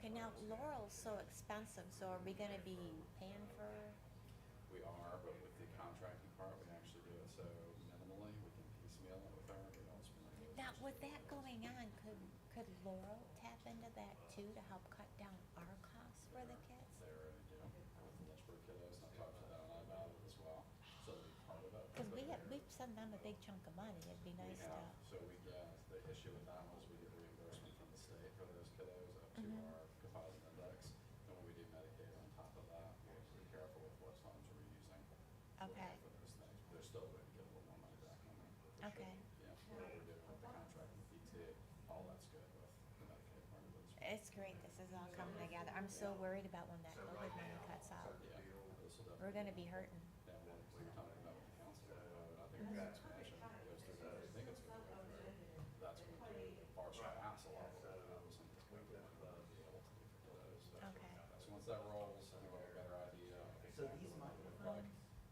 Okay, now Laurel's so expensive, so are we gonna be paying for? We are, but with the contracting part, we actually do it so minimally, we can piecemeal it with her, we don't spend any Now, with reimbursement. that going on, could Laurel tap into that too to help cut down our costs for the kids? They already do with the Lynchburg kiddos, and I've talked to them about it as well, so it'll be part of it. Because But we've sent them a big chunk of money. It'd be we nice to. have, so we get, the issue with that was we get reimbursement from the state for those kiddos up to Mhm. our composite index. And when we do Medicaid on top of that, we're pretty careful with what funds we're using Okay. for those things. But they're still going to get a little more money back on it, for sure. Okay. Yeah, what we're doing with the contract with PT, all that's good with the Medicaid part of it as well. It's great. This is all coming together. I'm so worried about when that COVID money cuts out. Yeah, this will We're definitely gonna be hurting. yeah, well, we were talking about with the council, I think if the expansion goes through what we think it's gonna go through, that's going to far surpass a lot of what some of the quickly might be able to do for kiddos. So, Okay. so once that rolls, and we'll have a better idea of So exactly these what might it would look like.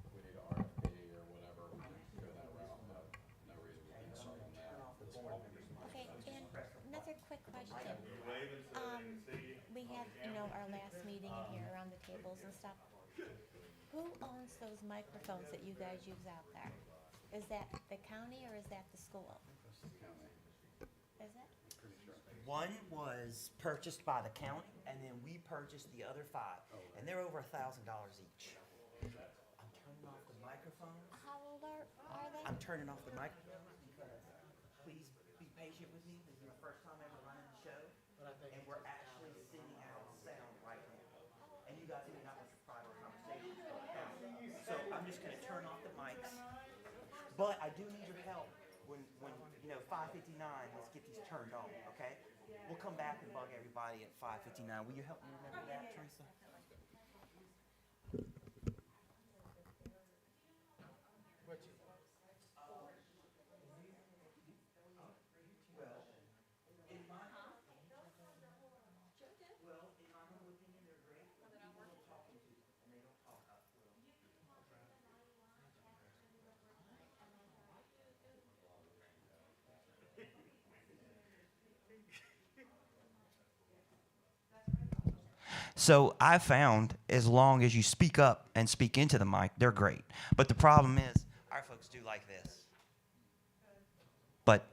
If we need a RFP or whatever, we can go that route, but no reason we can't start on that this fall. Okay, and another quick question. We had, our last meeting in here around the tables and stuff. Who owns those microphones that you guys use out there? Is that the county or is that the school? That's the county, Is it? I'm pretty sure. One was purchased by the county, and then we purchased the other five, and they're over $1,000 each. I'm turning off the microphones. How old are they? I'm turning off the microphones because please be patient with me. This is my first time ever running the show, and we're actually sending out sound right now. And you guys may not want your private conversations going down. So I'm just going to turn off the mics. But I do need your help when 5:59. Let's get these turned on, okay? We'll come back and bug everybody at 5:59. Will you help me remember that, Teresa? Well, in my humble opinion, they're great. But people don't talk into them, and they don't talk up to them. So I found as long as you speak up and speak into the mic, they're great. But the problem is, our folks do like this. But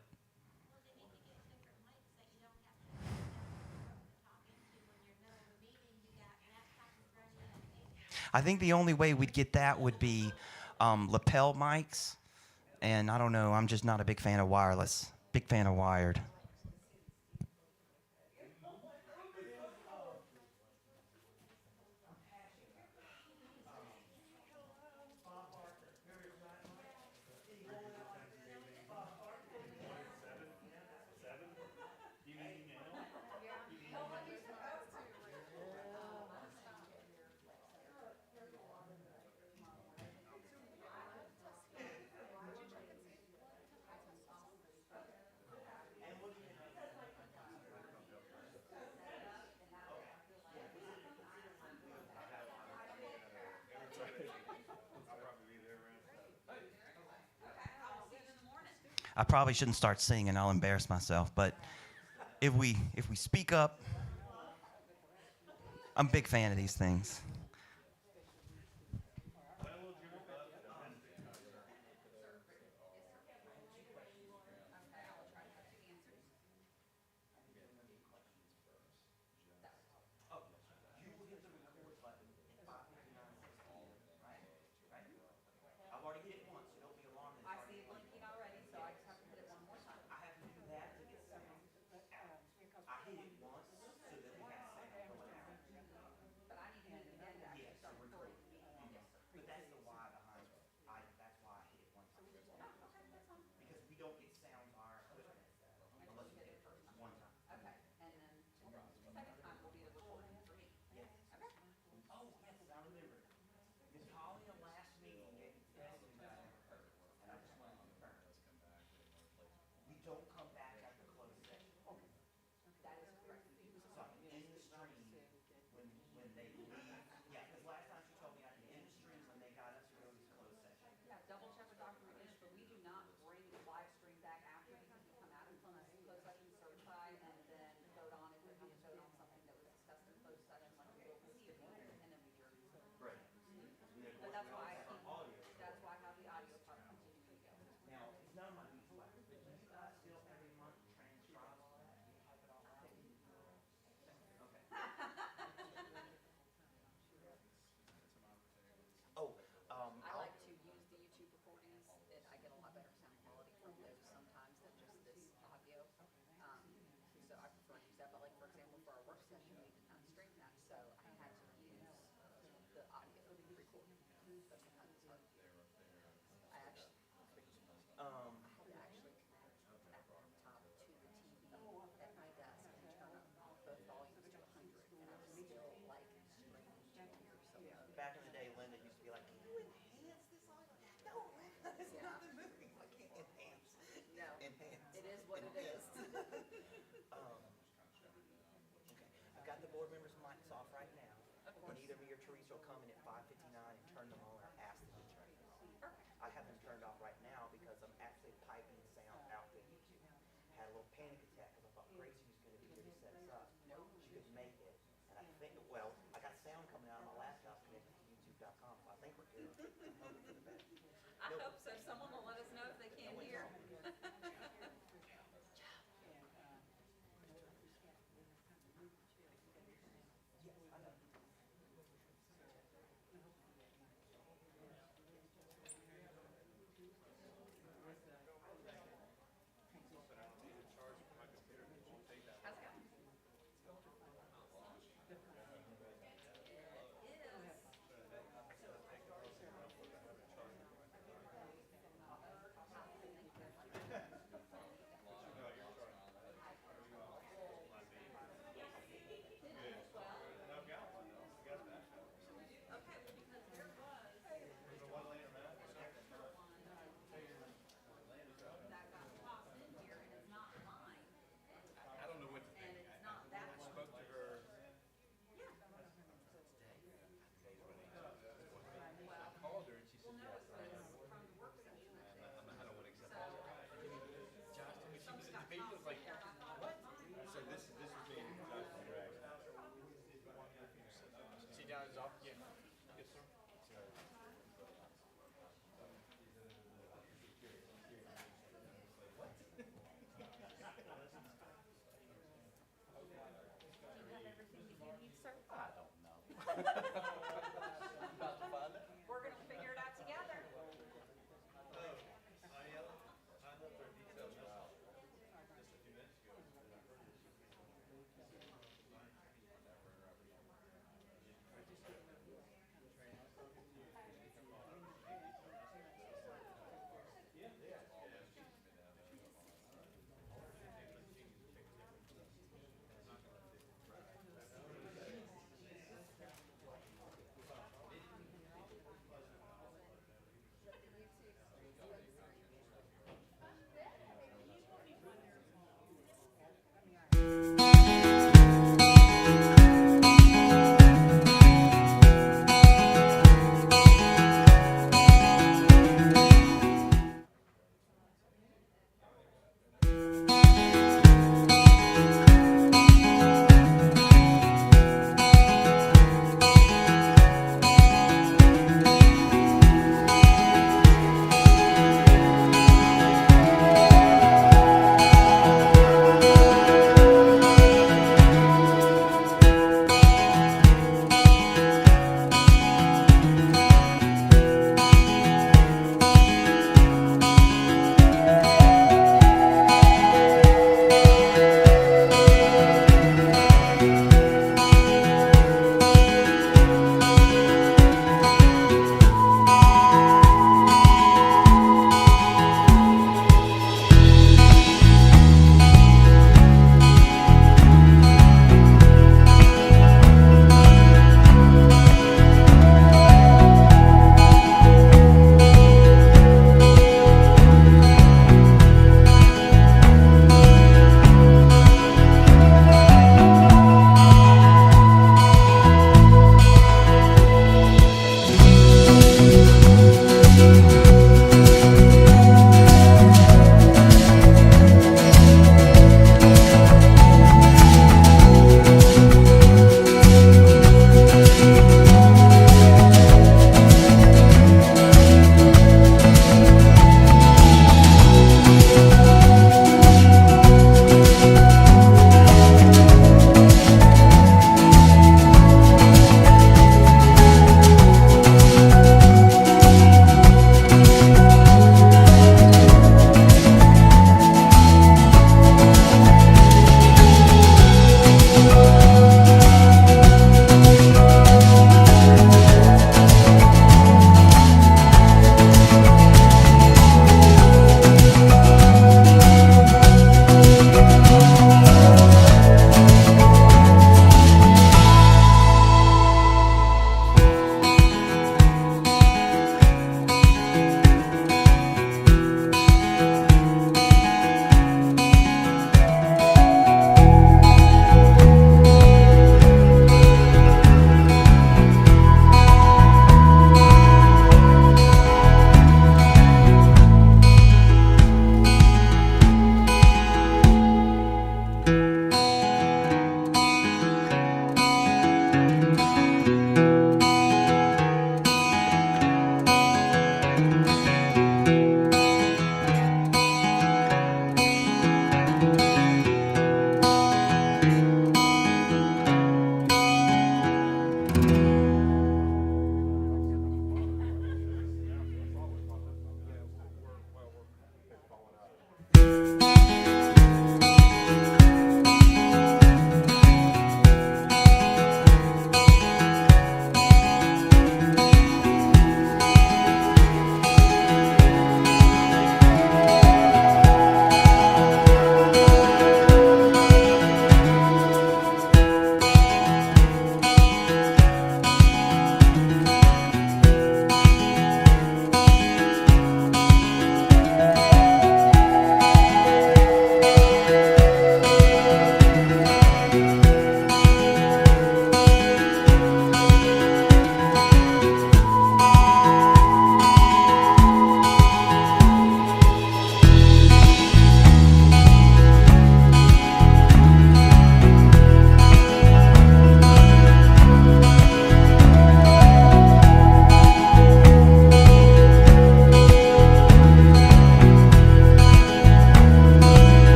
I think the only way we'd get that would be lapel mics. And I don't know, I'm just not a big fan of wireless. Big fan of wired. I probably shouldn't start singing. I'll embarrass myself. But if we speak up, I'm a big fan of these things. I've already hit it once, so don't be alarmed. I see it blinking already, so I just have to hit it one more time. I have to do that to get sound out. I hit it once so that we have sound going out. But I need to hit it again either me or Teresa will come in at 5:59 and turn them on or ask them to turn them on. I have them turned off right now because I'm actually piping sound out to YouTube. Had a little panic attack because I thought Gracie was going to be here to set us up. She couldn't make it. And I think, well, I got sound coming out of my laptop connected to youtube.com, so I think we're good. I'm hoping for the best. I hope so. Someone will let us know if they can't hear. How's it going? It is.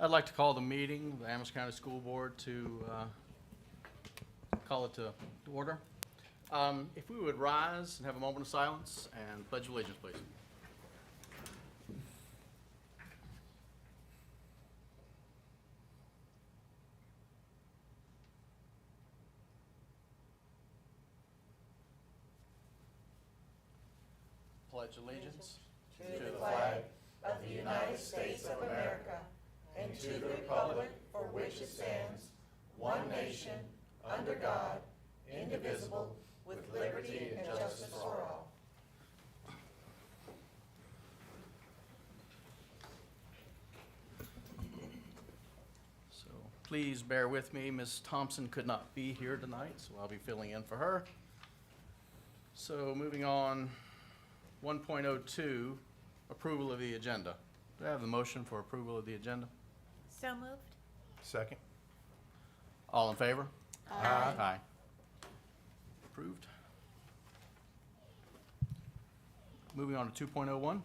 I'd like to call the meeting, the Amherst County School Board, to call it to order. If we would rise and have a moment of silence and pledge allegiance, please. Pledge allegiance to the flag of the United States of America and to the republic for which it stands, one nation, under God, indivisible, with liberty and justice for all. So please bear with me. Ms. Thompson could not be here tonight, so I'll be filling in for her. So moving on, 1.02, approval of the agenda. Do I have the motion for approval of the agenda? So moved? Second. All in favor? Aye. Aye. Approved. Moving on to 2.01.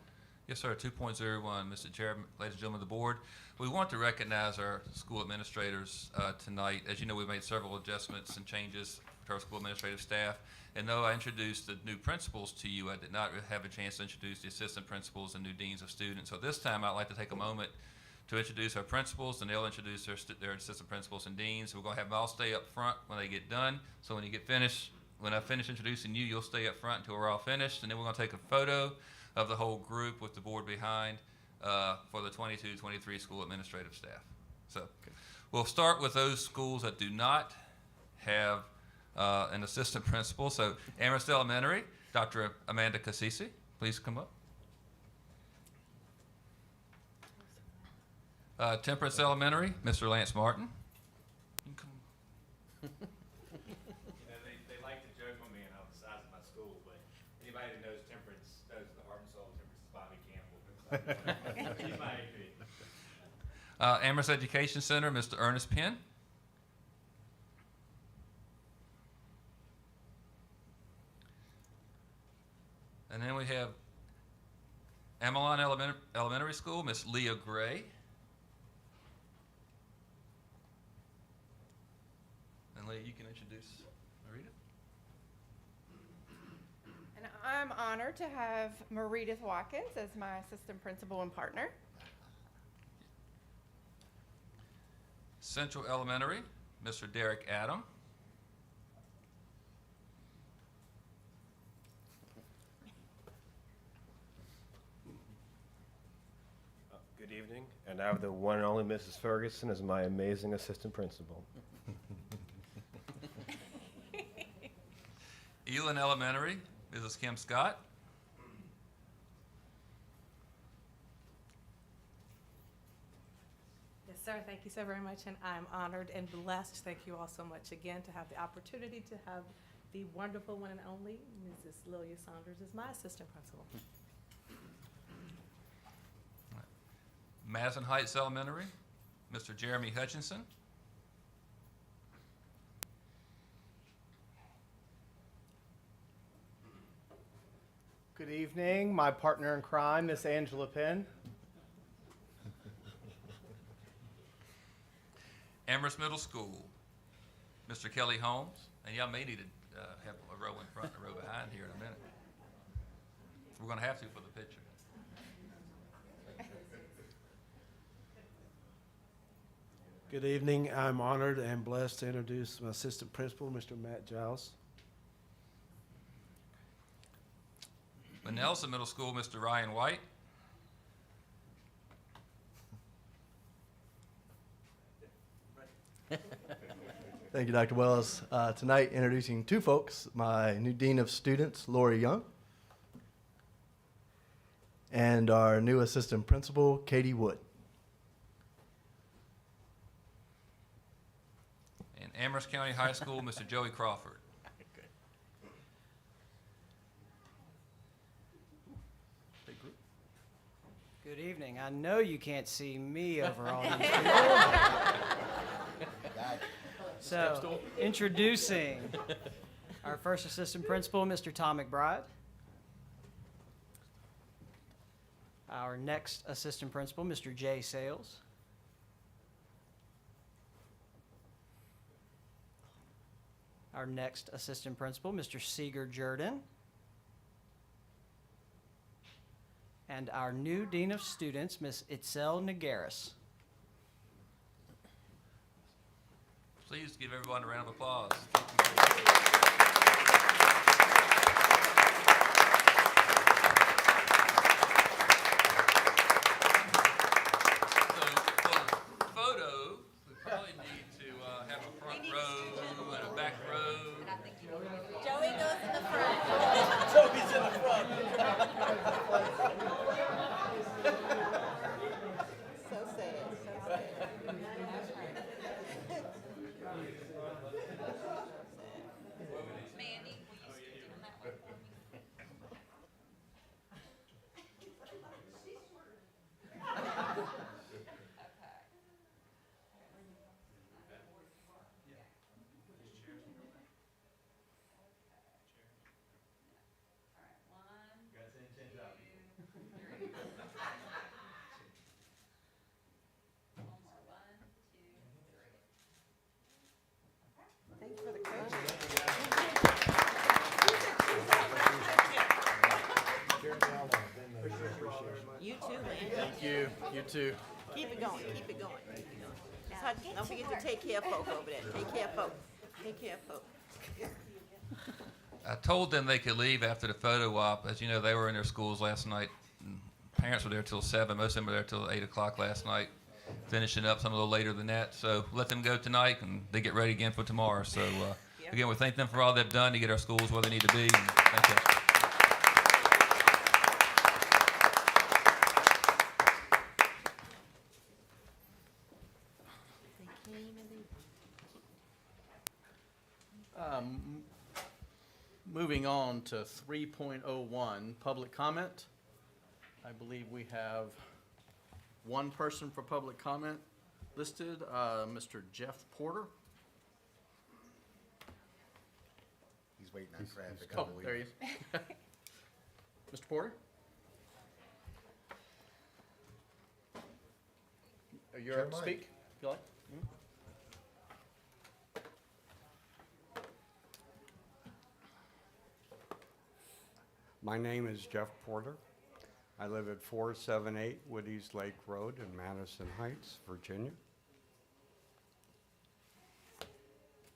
Yes, sir. 2.01, Mr. Chair, ladies and gentlemen of the board. We want to recognize our school administrators tonight. As you know, we've made several adjustments and changes to our school administrative staff. And though I introduced the new principals to you, I did not have a chance to introduce the assistant principals and new deans of students. So this time, I'd like to take a moment to introduce our principals, and they'll introduce their assistant principals and deans. We're going to have them all stay up front when they get done. So when you get finished, when I finish introducing you, you'll stay up front until we're all finished. And then we're going to take a photo of the whole group with the board behind for the 22-23 school administrative staff. So we'll start with those schools that do not have an assistant principal. So Amherst Elementary, Dr. Amanda Cassisi, please come up. Temperance Elementary, Mr. Lance Martin. You can come. They like to joke on me and on the size of my school, but anybody that knows Temperance knows the heart and soul of Temperance is Bobby Campbell. She's my AP. Amherst Education Center, Mr. Ernest Penn. And then we have Amelon Elementary School, Miss Leah Gray. And Leah, you can introduce Marita. And I'm honored to have Marita Watkins as my assistant principal and partner. Central Elementary, Mr. Derek Adam. Good evening, and I have the one and only Mrs. Ferguson as my amazing assistant principal. Elin Elementary, Mrs. Kim Scott. Yes, sir. Thank you so very much, and I'm honored and blessed. Thank you all so much again to have the opportunity to have the wonderful one and only Mrs. Lilia Saunders as my assistant principal. Madison Heights Elementary, Mr. Jeremy Hutchinson. Good evening, my partner in crime, Miss Angela Penn. Amherst Middle School, Mr. Kelly Holmes. And y'all may need to have a row in front and a row behind here in a minute. We're going to have to for the picture. Good evening. I'm honored and blessed to introduce my assistant principal, Mr. Matt Giles. Manelson Middle School, Mr. Ryan White. Thank you, Dr. Wells. Tonight, introducing two folks, my new Dean of Students, Lori Young, and our new Assistant Principal, Katie Wood. And Amherst County High School, Mr. Joey Crawford. Good evening. I know you can't see me over on these So, introducing our first assistant principal, Mr. Tom McBride. Our next assistant principal, Mr. Jay Sales. Our next assistant principal, Mr. Seeger Jordan. And our new Dean of Students, Ms. Itzel Nagaris. Please give everyone a round of applause. Joey goes in the front. Joey's in the front. So sad, so sad. Mandy, will you sit on that one for me? Thank you for the coaching. You too, man. Thank you. You too. Keep it going, keep it going, keep it going. Don't forget to take care of folk over there. Take care of folk. Take care of folk. I told them they could leave after the photo op. As you know, they were in their schools last night. Parents were there till 7. Most of them were there till 8 o'clock last night, finishing up some a little later than that. So let them go tonight, and they get ready again for tomorrow. So again, we thank them for all they've done to get our schools where they need to be. And thank you. Moving on to 3.01, public comment. I believe we have one person for public comment listed, Mr. Jeff Porter. He's waiting on traffic, I Oh, believe. there he is. Mr. Porter? You're up to Sure, speak, Mike. if you like. My name is Jeff Porter. I live at 478 Woody's Lake Road in Madison Heights, Virginia.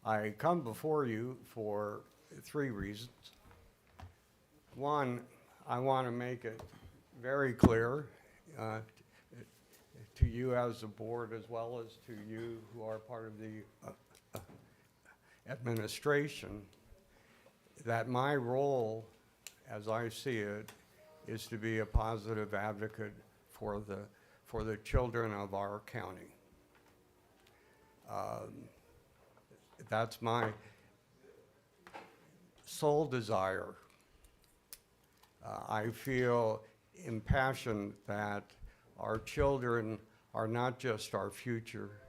I come before you for 3 reasons. One, I want to make it very clear to you as a board, as well as to you who are part of the administration, that my role, as I see it, is to be a positive advocate for the children of our county. That's my sole desire. I feel impassioned that our children are not just our future,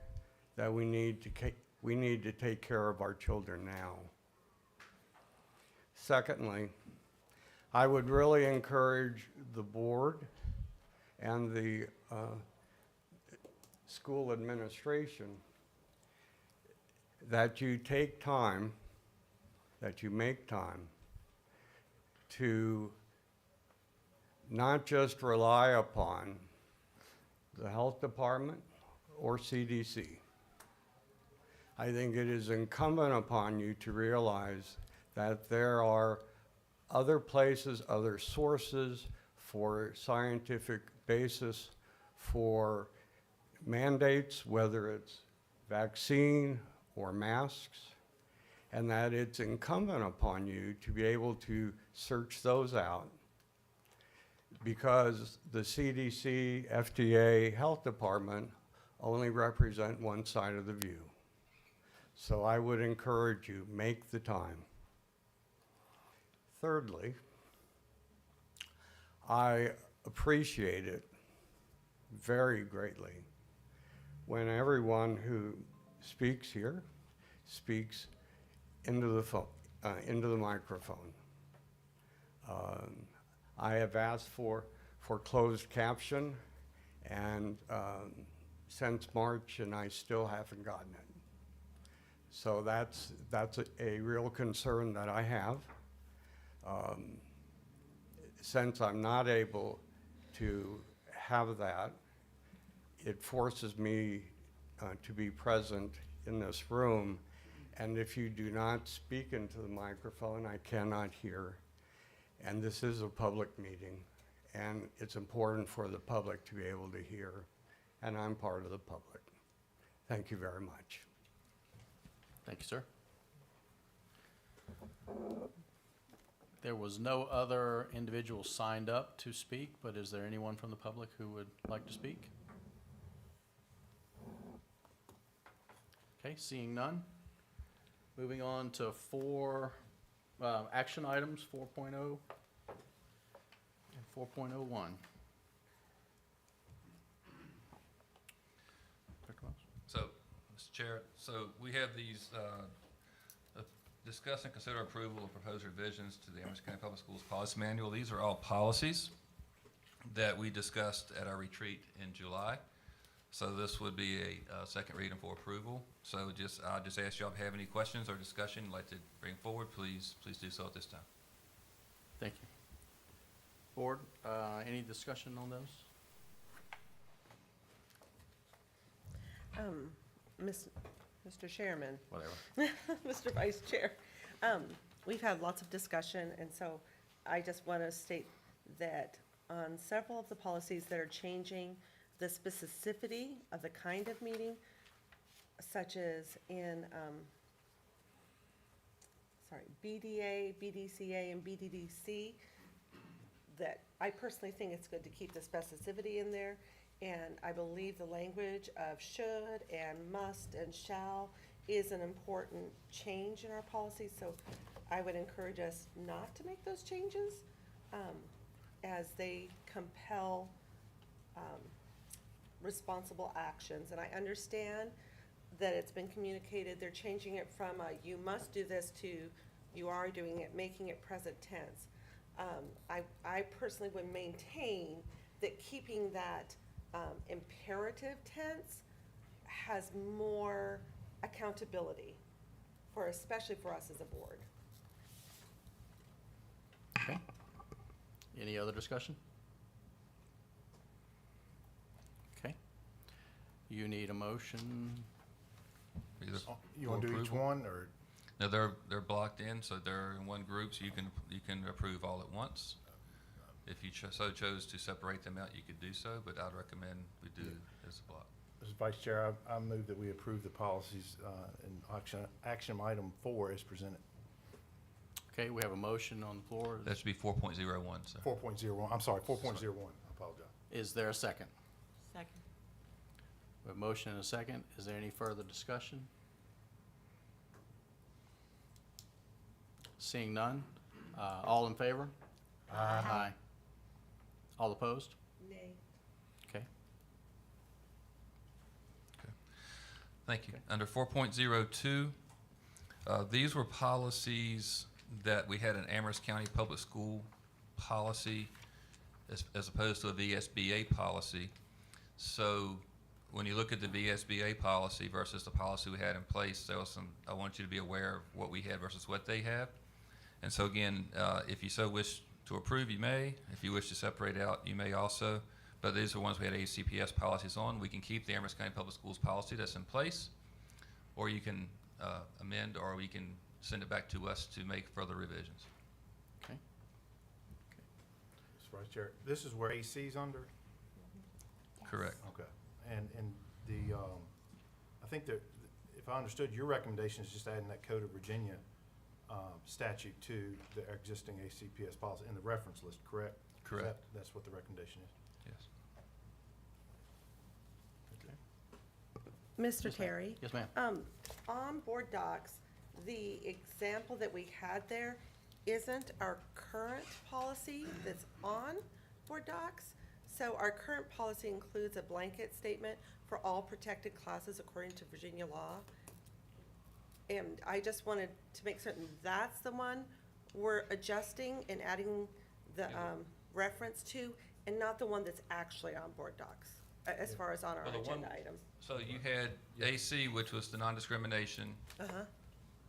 that we need to take care of our children now. Secondly, I would really encourage the board and the school administration that you take time, that you make time to not just rely upon the health department or CDC. I think it is incumbent upon you to realize that there are other places, other sources for scientific basis for mandates, whether it's vaccine or masks, and that it's incumbent upon you to be able to search those out, because the CDC, FDA, Health Department only represent one side of the view. So I would encourage you, make the time. Thirdly, I appreciate it very greatly when everyone who speaks here speaks into the phone, into the microphone. I have asked for for closed caption, and since March, and I still haven't gotten it. So that's a real concern that I have. Since I'm not able to have that, it forces me to be present in this room, and if you do not speak into the microphone, I cannot hear. And this is a public meeting, and it's important for the public to be able to hear, and I'm part of the public. Thank you very much. Thank you, sir. There was no other individual signed up to speak, but is there anyone from the public who would like to speak? Okay, seeing none. Moving on to action items 4.0 and 4.01. So, Mr. Chair, so we have these, discuss and consider approval of proposed revisions to the Amherst County Public Schools Policy Manual. These are all policies that we discussed at our retreat in July. So this would be a second reading for approval. So I'll just ask y'all if you have any questions or discussion you'd like to bring forward, please do so at this time. Thank you. Board, any discussion on those? Mr. Chairman. Whatever. Mr. Vice Chair, we've had lots of discussion, and so I just want to state that on several of the policies that are changing the specificity of the kind of meeting, such as in, BDA, BDCA, and BDDC, that I personally think it's good to keep the specificity in there. And I believe the language of should and must and shall is an important change in our policy. So I would encourage us not to make those changes as they compel responsible actions. And I understand that it's been communicated, they're changing it from a you must do this to you are doing it, making it present tense. I personally would maintain that keeping that imperative tense has more accountability especially for us as a board. Okay. Any other discussion? Okay. You need a motion. Either You want to do each approval. one, or? No, they're blocked in, so they're in one group, so you can approve all at once. If you so chose to separate them out, you could do so, but I'd recommend we do as a block. Mr. Vice Chair, I move that we approve the policies in action item 4 as presented. Okay, we have a motion on the floor. That should be 4.01, sir. 4.01, I'm sorry, 4.01, I apologize. Is there a second? Second. We have a motion and a second. Is there any further discussion? Seeing none. All in favor? Aye. All opposed? Nay. Okay. Thank you. Under 4.02, these were policies that we had an Amherst County Public School policy as opposed to a VSBA policy. So when you look at the VSBA policy versus the policy we had in place, there was some, I want you to be aware of what we had versus what they have. And so again, if you so wish to approve, you may. If you wish to separate out, you may also. But these are ones we had ACPS policies on. We can keep the Amherst County Public Schools policy that's in place, or you can amend, or we can send it back to us to make further revisions. Okay. Mr. Vice Chair, this is where AC's under? Correct. Okay. And the, I think that, if I understood, your recommendation is just adding that Code of Virginia statute to the existing ACPS policy in the reference list, correct? Correct. That's what the recommendation is? Yes. Mr. Terry? Yes, ma'am. On board docs, the example that we had there isn't our current policy that's on board docs. So our current policy includes a blanket statement for all protected classes according to Virginia law. And I just wanted to make certain that's the one we're adjusting and adding the reference to. and not the one that's actually on board docs, as far as on our Well, the one- agenda items. So you had AC, which was the non-discrimination, Uh-huh.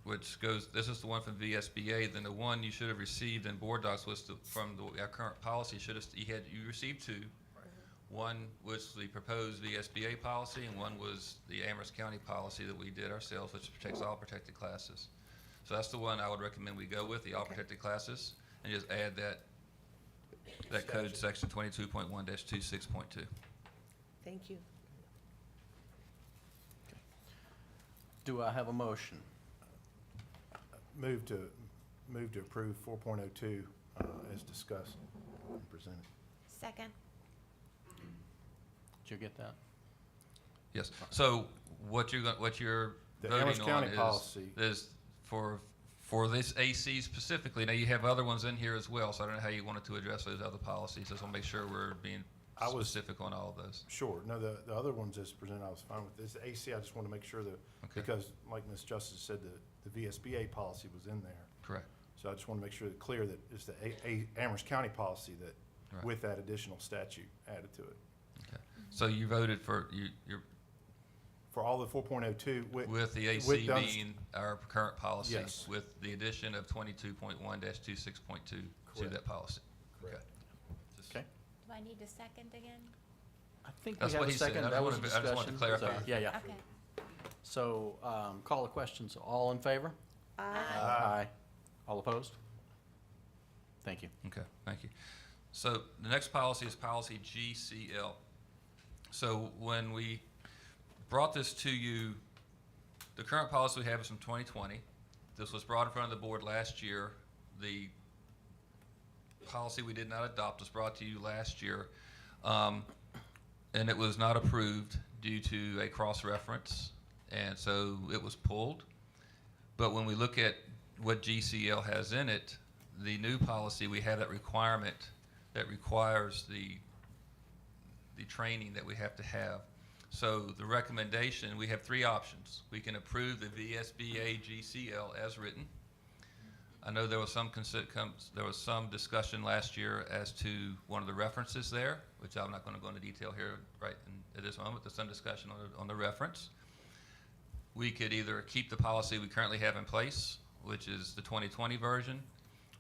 which goes, this is the one from VSBA, then the one you should have received in board docs was our current policy, you received two. One was the proposed VSBA policy, and one was the Amherst County policy that we did ourselves, which protects all protected classes. So that's the one I would recommend we go with, the all protected classes, and just add that code section 22.1-26.2. Thank you. Do I have a motion? Move to approve 4.02 as discussed and presented. Second. Did you get that? Yes, so what you're The voting Amherst on County policy. is for this AC specifically. Now, you have other ones in here as well, so I don't know how you wanted to address those other policies. I just want to make sure we're being specific on all of those. Sure. No, the other ones as presented, I was fine with. This AC, I just want to make sure that, because like Ms. Justice said, the VSBA policy was in there. Correct. So I just want to make sure that clear that it's the Amherst County policy that, Right. with that additional statute added to it. Okay. So you voted for, you're For all the 4.02 with the AC with those- being our current policy, Yes. with the addition of 22.1-26.2 to Correct. that policy. Correct. Okay. Just- Okay. Do I need a second again? I think we That's have what a he said. second. I That was just wanted to discussion. clarify. So, yeah. Okay. So, call the questions. All in favor? Aye. All opposed? Thank you. Okay, thank you. So the next policy is policy GCL. So when we brought this to you, the current policy we have is from 2020. This was brought in front of the board last year. The policy we did not adopt was brought to you last year, and it was not approved due to a cross-reference, and so it was pulled. But when we look at what GCL has in it, the new policy, we have that requirement that requires the training that we have to have. So the recommendation, we have three options. We can approve the VSBA GCL as written. I know there was some discussion last year as to one of the references there, which I'm not going to go into detail here at this moment. There's some discussion on the reference. We could either keep the policy we currently have in place, which is the 2020 version,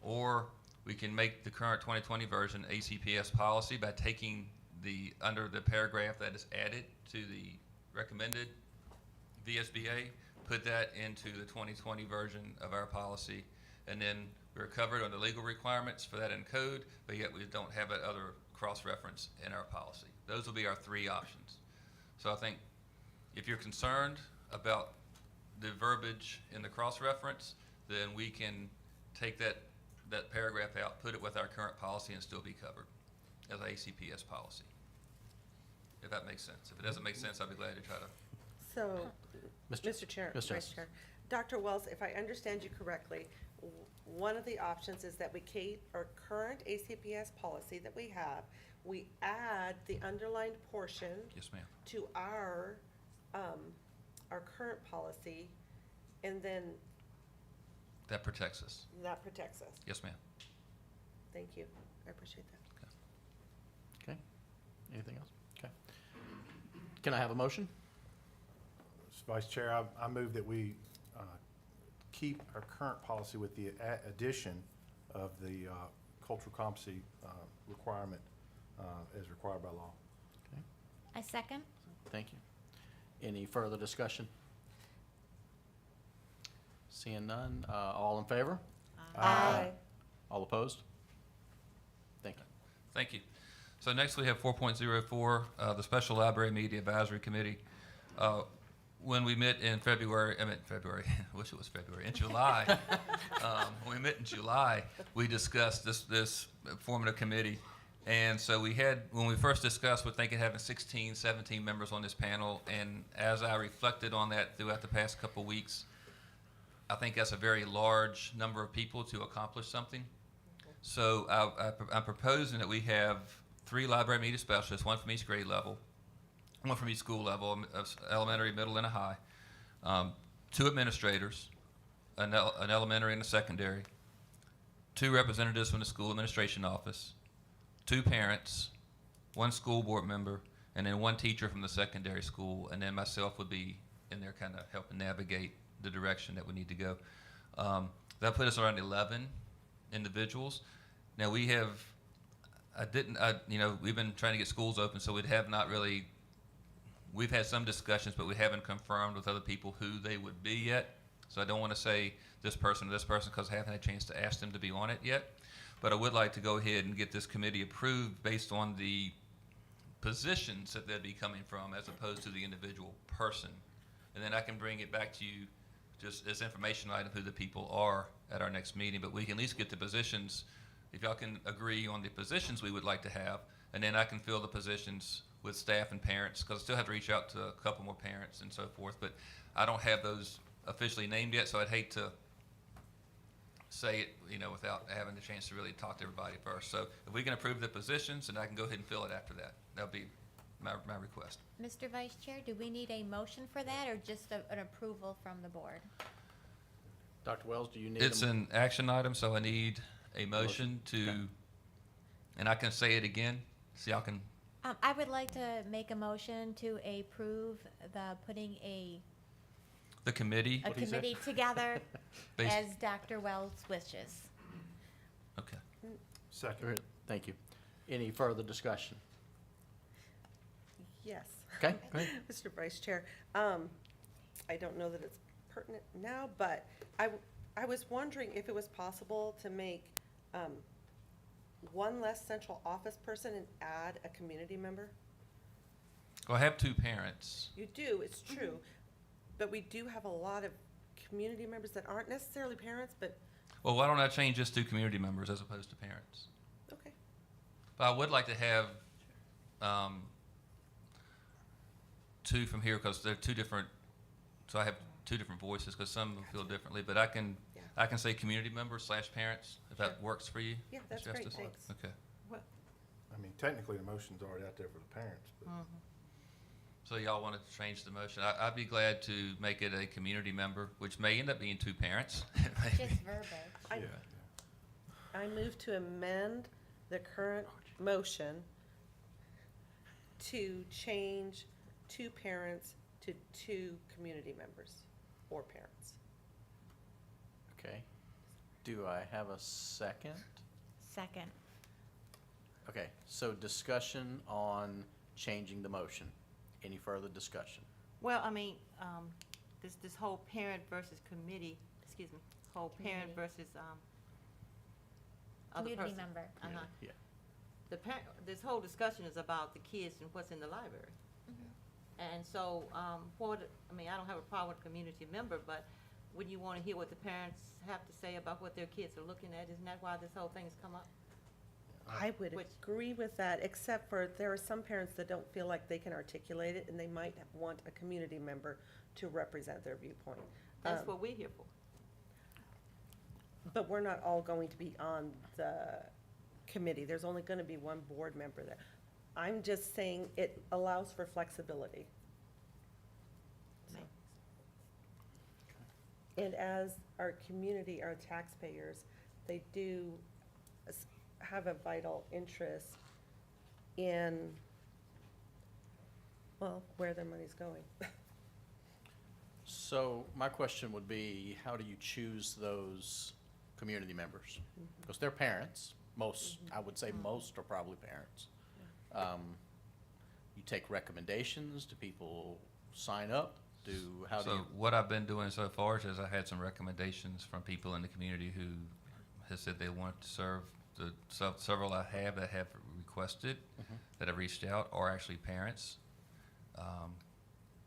or we can make the current 2020 version ACPS policy by taking under the paragraph that is added to the recommended VSBA, put that into the 2020 version of our policy, and then we're covered on the legal requirements for that in code, but yet we don't have that other cross-reference in our policy. Those will be our three options. So I think if you're concerned about the verbiage in the cross-reference, then we can take that paragraph out, put it with our current policy, and still be covered as ACPS policy. If that makes sense. If it doesn't make sense, I'd be glad to try to. So, Mr. Mr. Chair, Ms. Vice Justice. Chair, Dr. Wells, if I understand you correctly, one of the options is that we keep our current ACPS policy that we have, we add the underlined portion Yes, ma'am. to our current policy, and then That protects us. that protects us. Yes, ma'am. Thank you. I appreciate that. Okay. Anything else? Okay. Can I have a motion? Vice Chair, I move that we keep our current policy with the addition of the cultural competency requirement as required by law. Okay. I second. Thank you. Any further discussion? Seeing none, all in favor? Aye. All opposed? Thank you. Thank you. So next we have 4.04, the Special Library Media Advisory Committee. When we met in February, I wish it was February, in July, when we met in July, we discussed this formative committee. And so when we first discussed, we're thinking having 16, 17 members on this panel. And as I reflected on that throughout the past couple weeks, I think that's a very large number of people to accomplish something. So I'm proposing that we have 3 library media specialists, 1 from each grade level, 1 from each school level, elementary, middle, and a high, 2 administrators, an elementary and a secondary, 2 representatives from the school administration office, 2 parents, one school board member, and then one teacher from the secondary school, and then myself would be in there kind of helping navigate the direction that we need to go. That put us around 11 individuals. Now we have, we've been trying to get schools open, so we've had some discussions, but we haven't confirmed with other people who they would be yet. So I don't want to say this person or this person because I haven't had a chance to ask them to be on it yet. But I would like to go ahead and get this committee approved based on the positions that they'd be coming from as opposed to the individual person. And then I can bring it back to you just as information item who the people are at our next meeting. But we can at least get the positions, if y'all can agree on the positions we would like to have, and then I can fill the positions with staff and parents, because I still have to reach out to a couple more parents and so forth. But I don't have those officially named yet, so I'd hate to say it, without having the chance to really talk to everybody first. So if we can approve the positions, and I can go ahead and fill it after that. That'll be my request. Mr. Vice Chair, do we need a motion for that or just an approval from the board? Dr. Wells, do you need? It's an action item, so I need a motion to, Okay. and I can say it again, so y'all can. I would like to make a motion to approve putting The committee. a committee together Based- as Dr. Wells wishes. Okay. Second. Thank you. Any further discussion? Yes. Okay, go ahead. Mr. Vice Chair, I don't know that it's pertinent now, but I was wondering if it was possible to make one less central office person and add a community member? Well, I have two parents. You do, it's true, but we do have a lot of community members that aren't necessarily parents, but, Well, why don't I change this to community members as opposed to parents? okay. But I would like to have two from here because they're two different, so I have two different voices because some feel differently, but I can say community members / parents, if that works for you. Yeah, that's Ms. great, Justice? thanks. Okay. I mean, technically, the motion's already out there for the parents, but. So y'all wanted to change the motion. I'd be glad to make it a community member, which may end up being two parents. Just verbiage. I move to amend the current motion to change two parents to two community members or parents. Okay. Do I have a second? Second. Okay, so discussion on changing the motion. Any further discussion? Well, I mean, this whole parent versus committee, excuse me, whole parent versus, other Community person. member. Uh-huh. Yeah. This whole discussion is about the kids and what's in the library. And so, I don't have a problem with community member, but when you wanna hear what the parents have to say about what their kids are looking at, isn't that why this whole thing's come up? I would agree with that, except for there are some parents that don't feel like they can articulate it, and they might want a community member to represent their viewpoint. That's what we're here for. But we're not all going to be on the committee. There's only gonna be one board member there. I'm just saying it allows for flexibility. And as our community, our taxpayers, they do have a vital interest in, well, where their money's going. So my question would be, how do you choose those community members? Because they're parents, most, I would say most are probably parents. You take recommendations, do people sign up? How do you? So what I've been doing so far is I had some recommendations from people in the community who has said they want to serve. Several I have that have requested, that have reached out, are actually parents.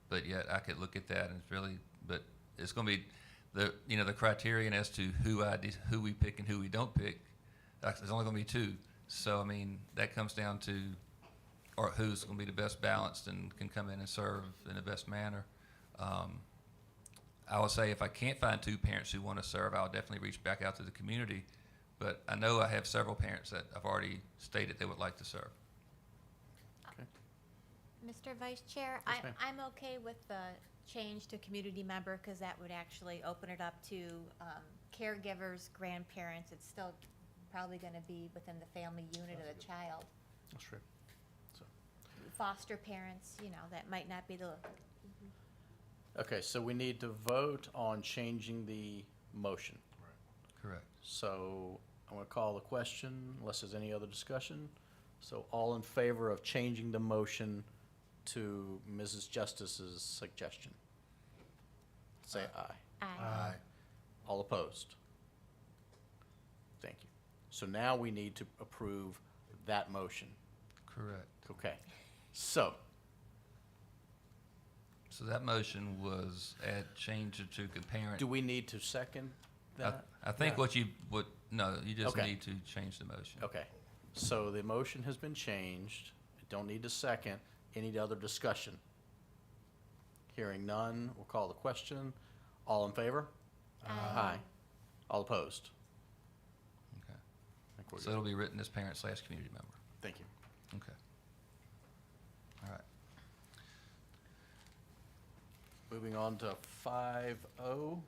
But yet I could look at that and but it's going to be the criterion as to who we pick and who we don't pick. There's only going to be two. So I mean that comes down to, or who's going to be the best balanced and can come in and serve in the best manner. I would say if I can't find two parents who want to serve, I'll definitely reach back out to the community. But I know I have several parents that have already stated they would like to serve. Okay. Mr. Vice Chair, Yes, ma'am. I'm okay with the change to community member because that would actually open it up to caregivers, grandparents. It's still probably going to be within the family unit of the child. That's true. foster parents, you know, that might not be the, Okay, so we need to vote on changing the motion. Correct. So I'm going to call the question unless there's any other discussion. So all in favor of changing the motion to Mrs. Justice's suggestion? Say aye. aye. All opposed? Thank you. So now we need to approve that motion. Correct. Okay. So, So that motion was change it to parent. do we need to second that? I think No. no, you just Okay. need to change the motion. Okay. So the motion has been changed. Don't need a second. Any other discussion? Hearing none, we'll call the question. All in favor? Aye. All opposed? Okay. I think we're So good. it'll be written as parent/community member. Thank you. Okay. All right. Moving on to 5O,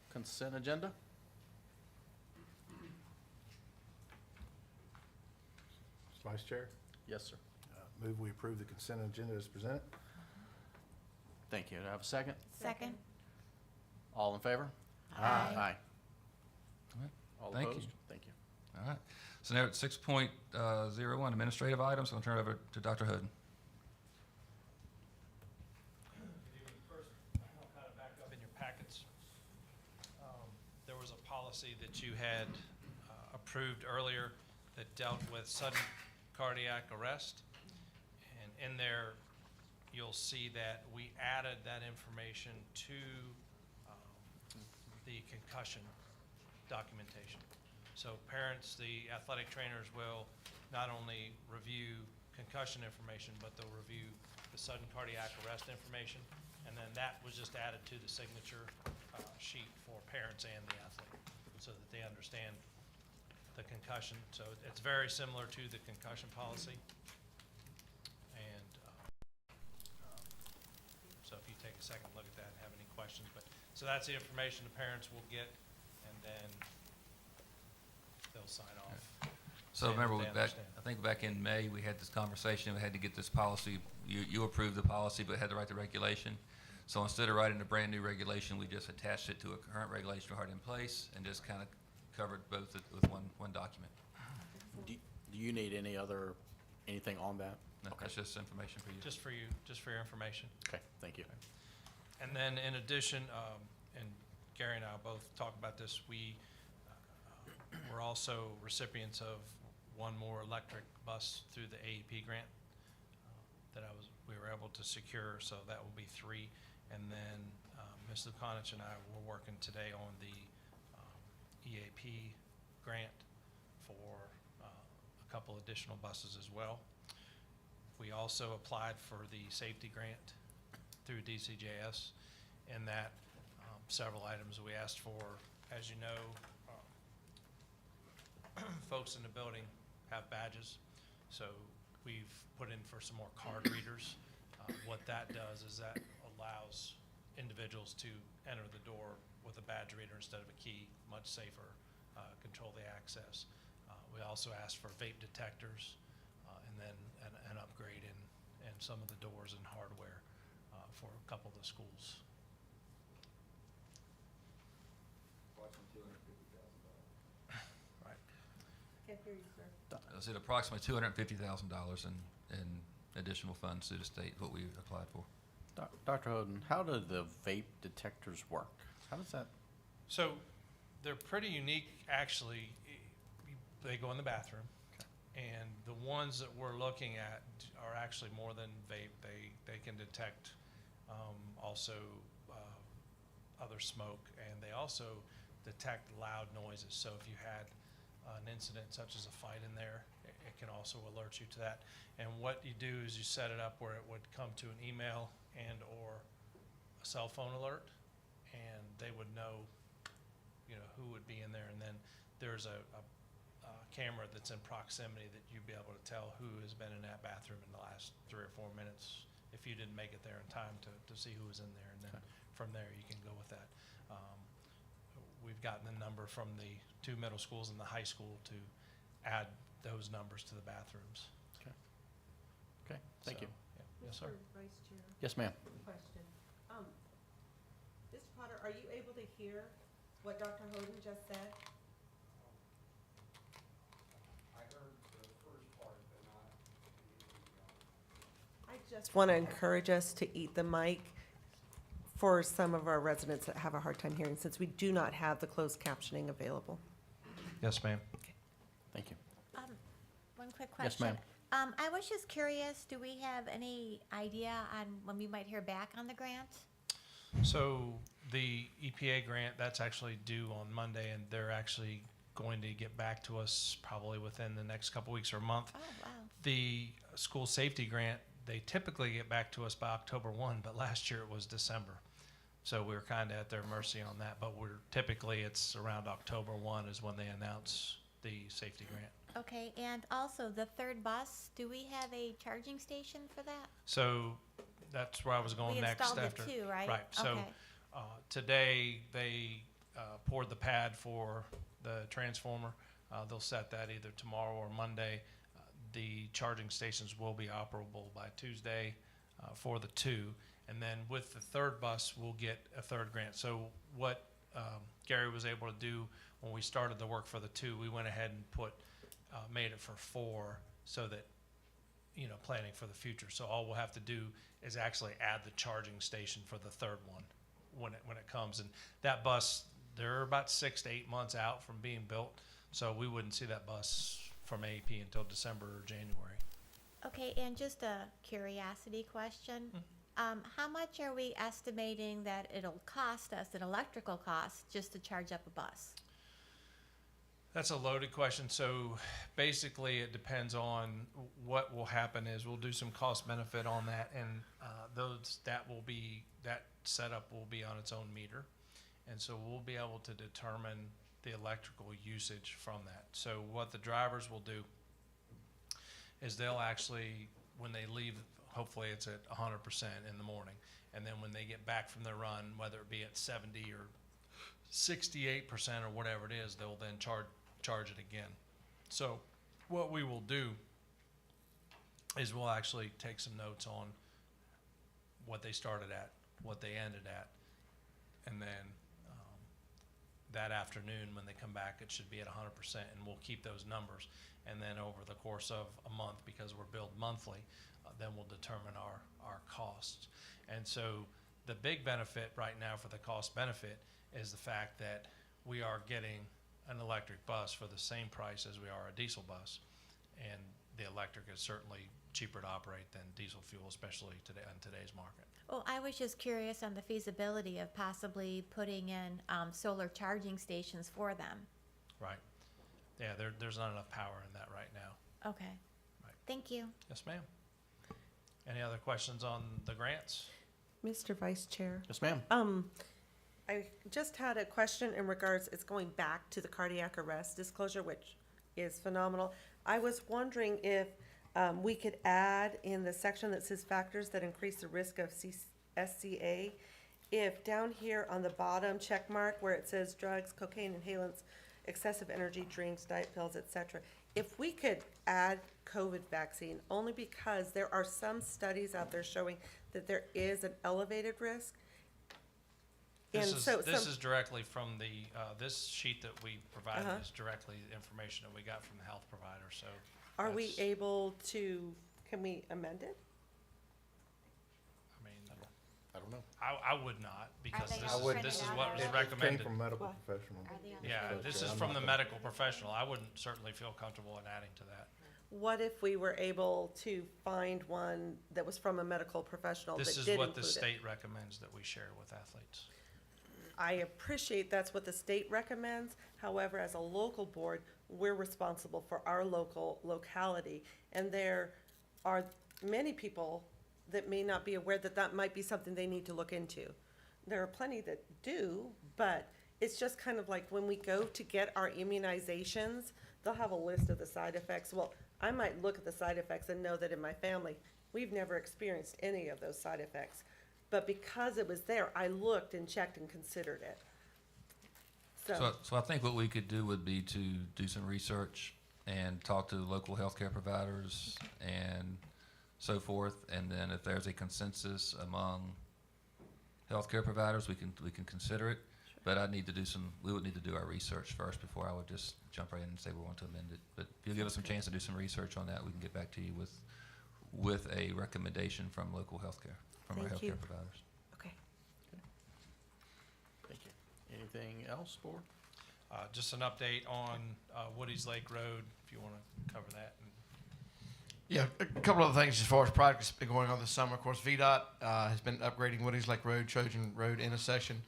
consent agenda. Vice Chair, Yes, sir. move we approve the consent agenda as presented. Thank you. Do I have a second? Second? All in favor? Aye. Aye. All right. All Thank you. opposed? Thank you. All right. So now at 6.01, administrative items. I'll turn it over to Dr. Hood. First, I'll kind of back up in your packets. There was a policy that you had approved earlier that dealt with sudden cardiac arrest. And in there, you'll see that we added that information to the concussion documentation. So parents, the athletic trainers will not only review concussion information, but they'll review the sudden cardiac arrest information. And then that was just added to the signature sheet for parents and the athlete, so that they understand the concussion. So it's very similar to the concussion policy. And so if you take a second look at that and have any questions, so that's the information the parents will get, and then they'll sign off. So saying that remember, they understand. I think back in May, we had this conversation, we had to get this policy, you approved the policy, but had to write the regulation. So instead of writing a brand-new regulation, we just attached it to a current regulation already in place and just kind of covered both with one document. Do you need anything on that? No, that's just information for you. Just for you, just for your information. Okay, thank you. And then in addition, and Gary and I will both talk about this, we were also recipients of one more electric bus through the AEP grant that we were able to secure, so that will be 3. And then Ms. Lukanich and I were working today on the EAP grant for a couple additional buses as well. We also applied for the safety grant through DCJS, in that several items we asked for. As you know, folks in the building have badges, so we've put in for some more card readers. What that does is that allows individuals to enter the door with a badge reader instead of a key, much safer, control the access. We also asked for vape detectors, and then an upgrade in some of the doors and hardware for a couple of the schools. Right. Can't hear you, sir. I said approximately $250,000 in additional funds to the state, what we applied for. Dr. Hoden, how do the vape detectors work? How does that? So they're pretty unique, actually. They go in the bathroom, and the ones that we're looking at are actually more than vape. They can detect also other smoke, and they also detect loud noises. So if you had an incident such as a fight in there, it can also alert you to that. And what you do is you set it up where it would come to an email and or a cell phone alert, and they would know, who would be in there. And then there's a camera that's in proximity that you'd be able to tell who has been in that bathroom in the last 3 or 4 minutes if you didn't make it there in time to see who was in there. And then from there you can go with that. We've gotten the number from the 2 middle schools and the high school to add those numbers to the bathrooms. Okay. Okay, thank you. Yeah. Yes, sir. Mr. Vice Chair. Yes, ma'am. Question. Mr. Potter, are you able to hear what Dr. Hoden just said? I heard the first part, but not I just want to encourage us to eat the mic for some of our residents that have a hard time hearing, since we do not have the closed captioning available. Yes, ma'am. Thank you. One quick Yes, question. ma'am. I was just curious, do we have any idea on when we might hear back on the grant? So the EPA grant, that's actually due on Monday, and they're actually going to get back to us probably within the next couple weeks or a month. Oh, wow. The school safety grant, they typically get back to us by October 1, but last year it was December. So we were kind of at their mercy on that, but typically it's around October 1 is when they announce the safety grant. Okay, and also the third bus, do we have a charging station for that? So that's where I was going We next installed it after. too, right? Right. So Okay. today they poured the pad for the transformer. They'll set that either tomorrow or Monday. The charging stations will be operable by Tuesday for the two. And then with the third bus, we'll get a third grant. So what Gary was able to do when we started the work for the two, we went ahead and made it for 4 so that, planning for the future. So all we'll have to do is actually add the charging station for the third one when it comes. And that bus, they're about 6 to 8 months out from being built. So we wouldn't see that bus from AEP until December or January. Okay, and just a curiosity question. How much are we estimating that it'll cost us in electrical costs just to charge up a bus? That's a loaded question. So basically, it depends on what will happen. Is we'll do some cost benefit on that, and that setup will be on its own meter, and so we'll be able to determine the electrical usage from that. So what the drivers will do is they'll actually, when they leave, hopefully it's at 100% in the morning, and then when they get back from their run, whether it be at 70 or 68% or whatever it is, they'll then charge it again. So what we will do is we'll actually take some notes on what they started at, what they ended at, and then that afternoon when they come back, it should be at 100%, and we'll keep those numbers. And then over the course of a month, because we're billed monthly, then we'll determine our costs. And so the big benefit right now for the cost benefit is the fact that we are getting an electric bus for the same price as we are a diesel bus. And the electric is certainly cheaper to operate than diesel fuel, especially today in today's market. Well, I was just curious on the feasibility of possibly putting in solar charging stations for them. Right. Yeah, there's not enough power in that right now. Okay. Right. Thank you. Yes, ma'am. Any other questions on the grants? Mr. Vice Chair. Yes, ma'am. I just had a question in regards, it's going back to the cardiac arrest disclosure, which is phenomenal. I was wondering if we could add in the section that says factors that increase the risk of SCA, if down here on the bottom check mark where it says drugs, cocaine, inhalants, excessive energy drinks, diet pills, etc., if we could add COVID vaccine, only because there are some studies out there showing that there is an elevated risk. This is directly from this sheet that we provided is directly information that we got from the health provider, so. Are we able to, can we amend it? I mean, I don't know. I would not, because they this all is, this is printed what out was It recommended. came from medical professional. Are they on the Yeah, page? this is from the medical professional. I wouldn't certainly feel comfortable in adding to that. What if we were able to find one that was from a medical professional that This did is include what the it? state recommends that we share with athletes. I appreciate that's what the state recommends. However, as a local board, we're responsible for our locality. And there are many people that may not be aware that that might be something they need to look into. There are plenty that do, but it's just kind of like when we go to get our immunizations, they'll have a list of the side effects. Well, I might look at the side effects and know that in my family, we've never experienced any of those side effects. But because it was there, I looked and checked and considered it. So I think what we could do would be to do some research and talk to local healthcare providers and so forth. And then if there's a consensus among healthcare providers, we can consider it. But we would need to do our research first before I would just jump right in and say we want to amend it. But if you'll give us some chance to do some research on that, we can get back to you with a recommendation from local healthcare, from our Thank you. healthcare providers. Okay. Thank you. Anything else, board? Just an update on Woody's Lake Road, if you want to cover that. Yeah, a couple of things as far as projects been going on this summer. Of course, VDOT has been upgrading Woody's Lake Road, Trojan Road intersection.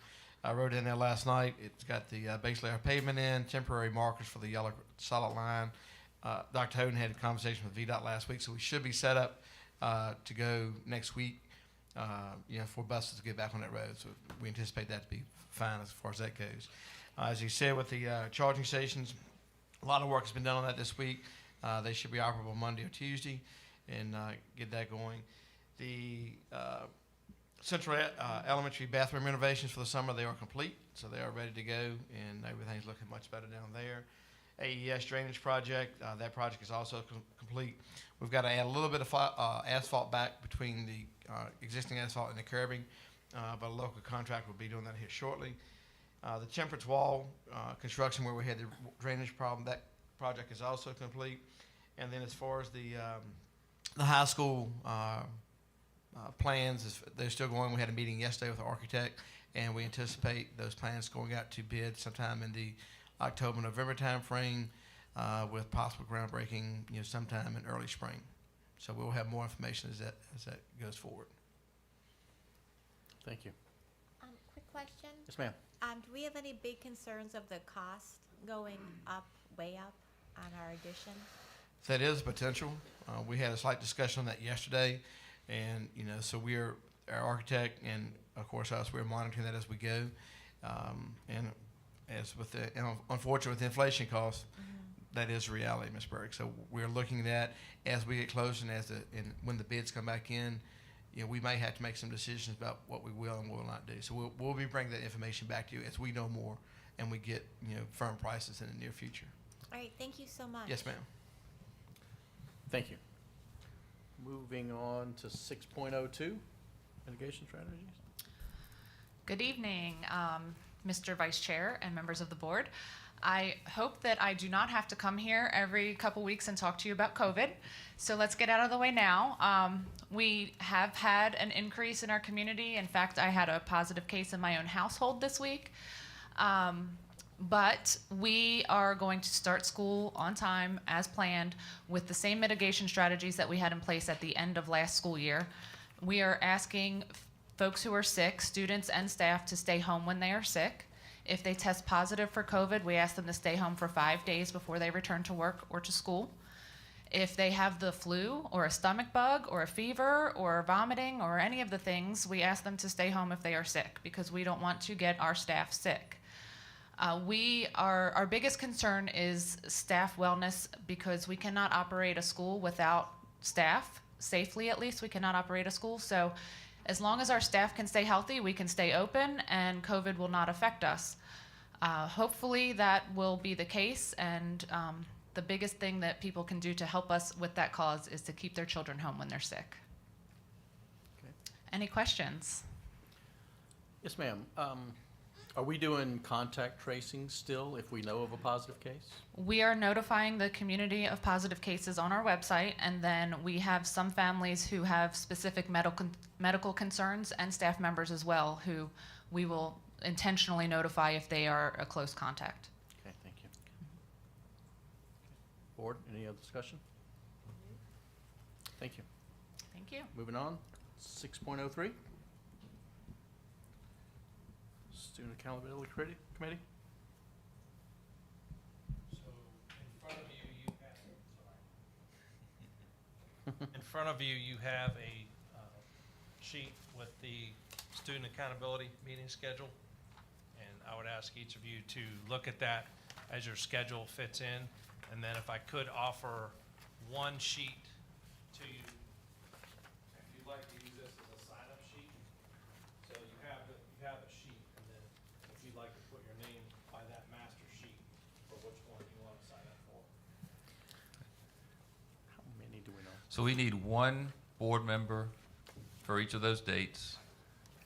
I rode in there last night. It's got the base layer pavement in, temporary markers for the yellow solid line. Dr. Hoden had a conversation with VDOT last week, so we should be set up to go next week, for buses to get back on that road. So we anticipate that to be fine as far as that goes. As you said, with the charging stations, a lot of work has been done on that this week. They should be operable Monday or Tuesday and get that going. The Central Elementary bathroom renovations for the summer, they are complete, so they are ready to go, and everything's looking much better down there. Aes Drainage Project, that project is also complete. We've got to add a little bit of asphalt back between the existing asphalt and the curbing, but a local contractor will be doing that here shortly. The Temperance Wall construction, where we had the drainage problem, that project is also complete. And then as far as the high school plans, they're still going. We had a meeting yesterday with the architect, and we anticipate those plans going out to bid sometime in the October-November timeframe, with possible groundbreaking, sometime in early spring. So we'll have more information as that goes forward. Thank you. Quick question. Yes, ma'am. Do we have any big concerns of the cost going up, way up on our addition? That is potential. We had a slight discussion on that yesterday, and so our architect and of course us, we're monitoring that as we go. And as with unfortunately with the inflation costs, that is reality, Ms. Berg. So we're looking at that as we get closer, and when the bids come back in, we may have to make some decisions about what we will and will not do. So we'll be bringing that information back to you as we know more and we get firm prices in the near future. All right, thank you so much. Yes, ma'am. Thank you. Moving on to 6.02, mitigation strategies. Good evening, Mr. Vice Chair and members of the board. I hope that I do not have to come here every couple weeks and talk to you about COVID. So let's get out of the way now. We have had an increase in our community. In fact, I had a positive case in my own household this week. But we are going to start school on time as planned with the same mitigation strategies that we had in place at the end of last school year. We are asking folks who are sick, students and staff, to stay home when they are sick. If they test positive for COVID, we ask them to stay home for 5 days before they return to work or to school. If they have the flu or a stomach bug or a fever or vomiting or any of the things, we ask them to stay home if they are sick, because we don't want to get our staff sick. Our biggest concern is staff wellness, because we cannot operate a school without staff, safely at least. We cannot operate a school. So as long as our staff can stay healthy, we can stay open and COVID will not affect us. Hopefully that will be the case, and the biggest thing that people can do to help us with that cause is to keep their children home when they're sick. Okay. Any questions? Yes, ma'am. Are we doing contact tracing still if we know of a positive case? We are notifying the community of positive cases on our website, and then we have some families who have specific medical concerns, and staff members as well, who we will intentionally notify if they are a close contact. Okay, thank you. Board, any other discussion? Thank you. Thank you. Moving on, 6.03. Student Accountability Committee. So in front of you, you have a sheet with the student accountability meeting schedule. And I would ask each of you to look at that as your schedule fits in. And then if I could offer one sheet to you, if you'd like to use this as a sign-up sheet. So you have a sheet, and then if you'd like to put your name by that master sheet for which one you want to sign up for. How many do we know? So we need one board member for each of those dates.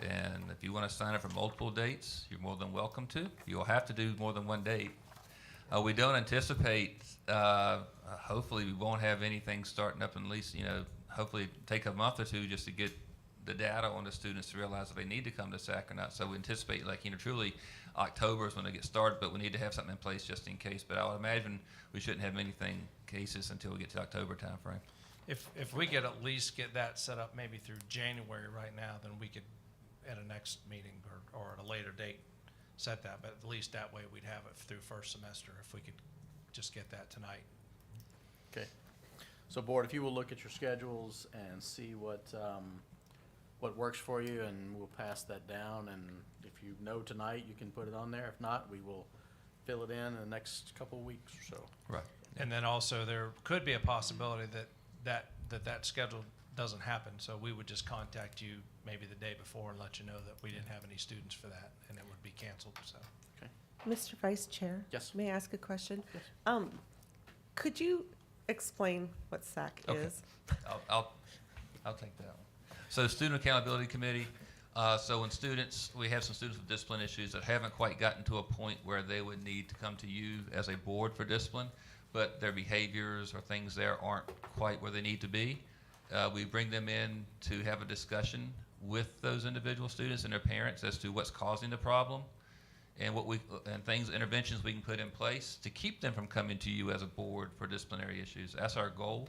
And if you want to sign up for multiple dates, you're more than welcome to. You'll have to do more than one date. We don't anticipate, hopefully we won't have anything starting up in at least, hopefully take a month or two just to get the data on the students to realize that they need to come to SAC or not. So we anticipate truly October is when they get started, but we need to have something in place just in case. But I would imagine we shouldn't have anything cases until we get to October timeframe. If we could at least get that set up maybe through January right now, then we could at a next meeting or at a later date set that, but at least that way we'd have it through first semester if we could just get that tonight. Okay. So board, if you will look at your schedules and see what works for you, and we'll pass that down, and if you know tonight, you can put it on there. If not, we will fill it in the next couple of weeks or so. Right. And then also there could be a possibility that schedule doesn't happen, so we would just contact you maybe the day before and let you know that we didn't have any students for that and it would be canceled, so. Okay. Mr. Vice Chair? Yes. May I ask a question? Yes. Could you explain what SAC Okay. is? I'll take that one. So Student Accountability Committee, so when we have some students with discipline issues that haven't quite gotten to a point where they would need to come to you as a board for discipline, but their behaviors or things there aren't quite where they need to be. We bring them in to have a discussion with those individual students and their parents as to what's causing the problem and interventions we can put in place to keep them from coming to you as a board for disciplinary issues. That's our goal.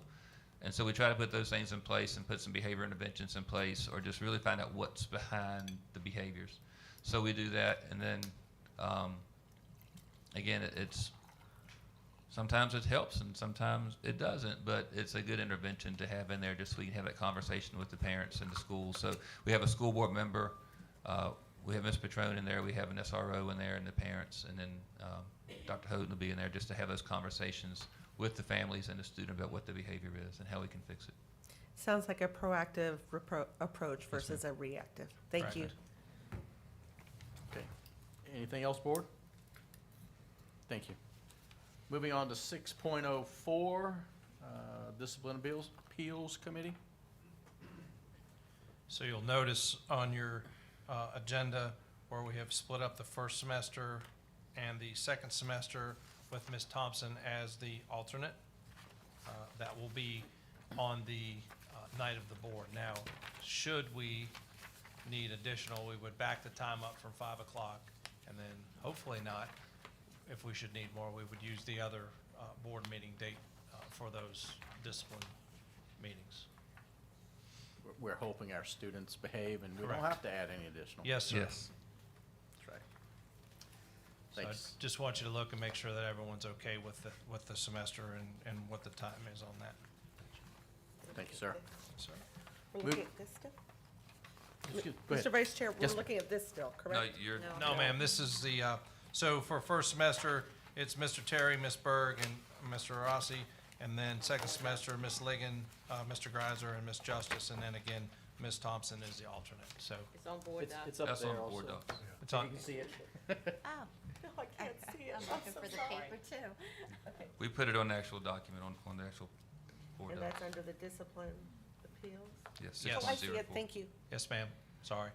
And so we try to put those things in place and put some behavior interventions in place, or just really find out what's behind the behaviors. So we do that, and then again, it's sometimes it helps and sometimes it doesn't, but it's a good intervention to have in there just so we can have that conversation with the parents and the schools. So we have a school board member, we have Ms. Patrone in there, we have an SRO in there and the parents, and then Dr. Houghton will be in there just to have those conversations with the families and the student about what the behavior is and how we can fix it. Sounds like a proactive approach versus a reactive. Thank Right. you. Okay. Anything else, board? Thank you. Moving on to 6.04, Discipline Appeals Committee. So you'll notice on your agenda where we have split up the first semester and the second semester with Ms. Thompson as the alternate. That will be on the night of the board. Now, should we need additional, we would back the time up from 5 o'clock, and then hopefully not. If we should need more, we would use the other board meeting date for those discipline meetings. We're hoping our students behave, and we Correct. don't have to add any additional. Yes, sir. Yes. That's right. So I Thanks. just want you to look and make sure that everyone's okay with the semester and what the time is on that. Thank you, sir. So, We're Move- looking at this still? Go ahead. Mr. Vice Chair, we're Yes, ma'am. looking at this still, No, correct? you're, no, ma'am, this is the, so for first semester, it's Mr. Terry, Ms. Berg, and Mr. Rossi. And then second semester, Ms. Ligon, Mr. Greiser, and Ms. Justice. And then again, Ms. Thompson is the alternate. So It's on board docs. It's up that's there on board also. docs. it's on, You can see it. Oh, No, I can't see it. I'm I'm looking so for the sorry. paper too. We put it on the actual document, on the actual board And docs. that's under the discipline appeals? Yes, Yes. Oh, I see it, 6104. thank you. yes, ma'am, sorry.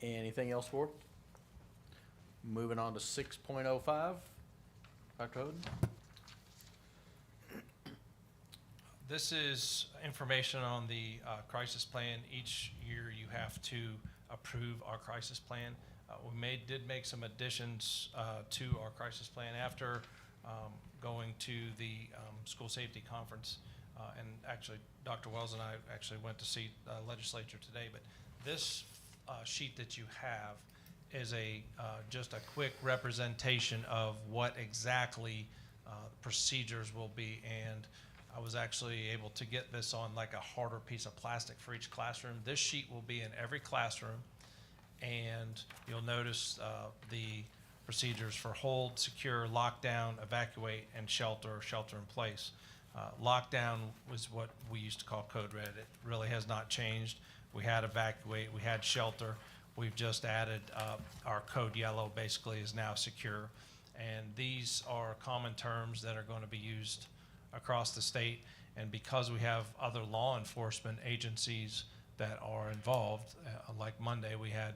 Anything else, board? Moving on to 6.05, Dr. Houghton. This is information on the crisis plan. Each year you have to approve our crisis plan. We did make some additions to our crisis plan after going to the school safety conference. And actually, Dr. Wells and I actually went to see legislature today. But this sheet that you have is just a quick representation of what exactly procedures will be. And I was actually able to get this on like a harder piece of plastic for each classroom. This sheet will be in every classroom, and you'll notice the procedures for hold, secure, lockdown, evacuate, and shelter in place. Lockdown was what we used to call code red. It really has not changed. We had evacuate, we had shelter. We've just added our code yellow basically is now secure. And these are common terms that are going to be used across the state. And because we have other law enforcement agencies that are involved, like Monday, we had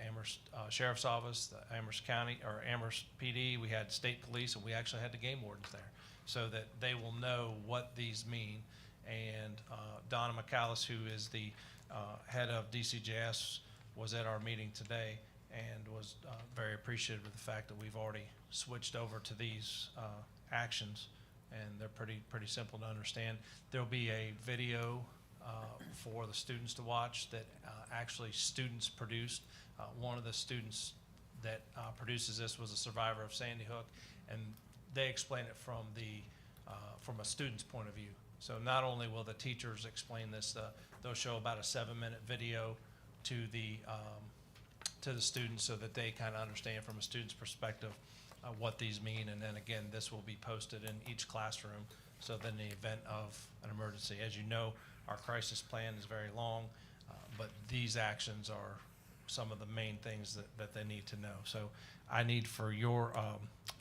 Amherst Sheriff's Office, the Amherst County, or Amherst PD, we had state police, and we actually had the game wardens there, so that they will know what these mean. And Donna McAllis, who is the head of DCJS, was at our meeting today and was very appreciative of the fact that we've already switched over to these actions, and they're pretty simple to understand. There'll be a video for the students to watch that actually students produced. One of the students that produces this was a survivor of Sandy Hook, and they explain it from a student's point of view. So not only will the teachers explain this, they'll show about a 7-minute video to the students so that they kind of understand from a student's perspective what these mean. And then again, this will be posted in each classroom, so that in the event of an emergency, as you know, our crisis plan is very long, but these actions are some of the main things that they need to know. So I need for your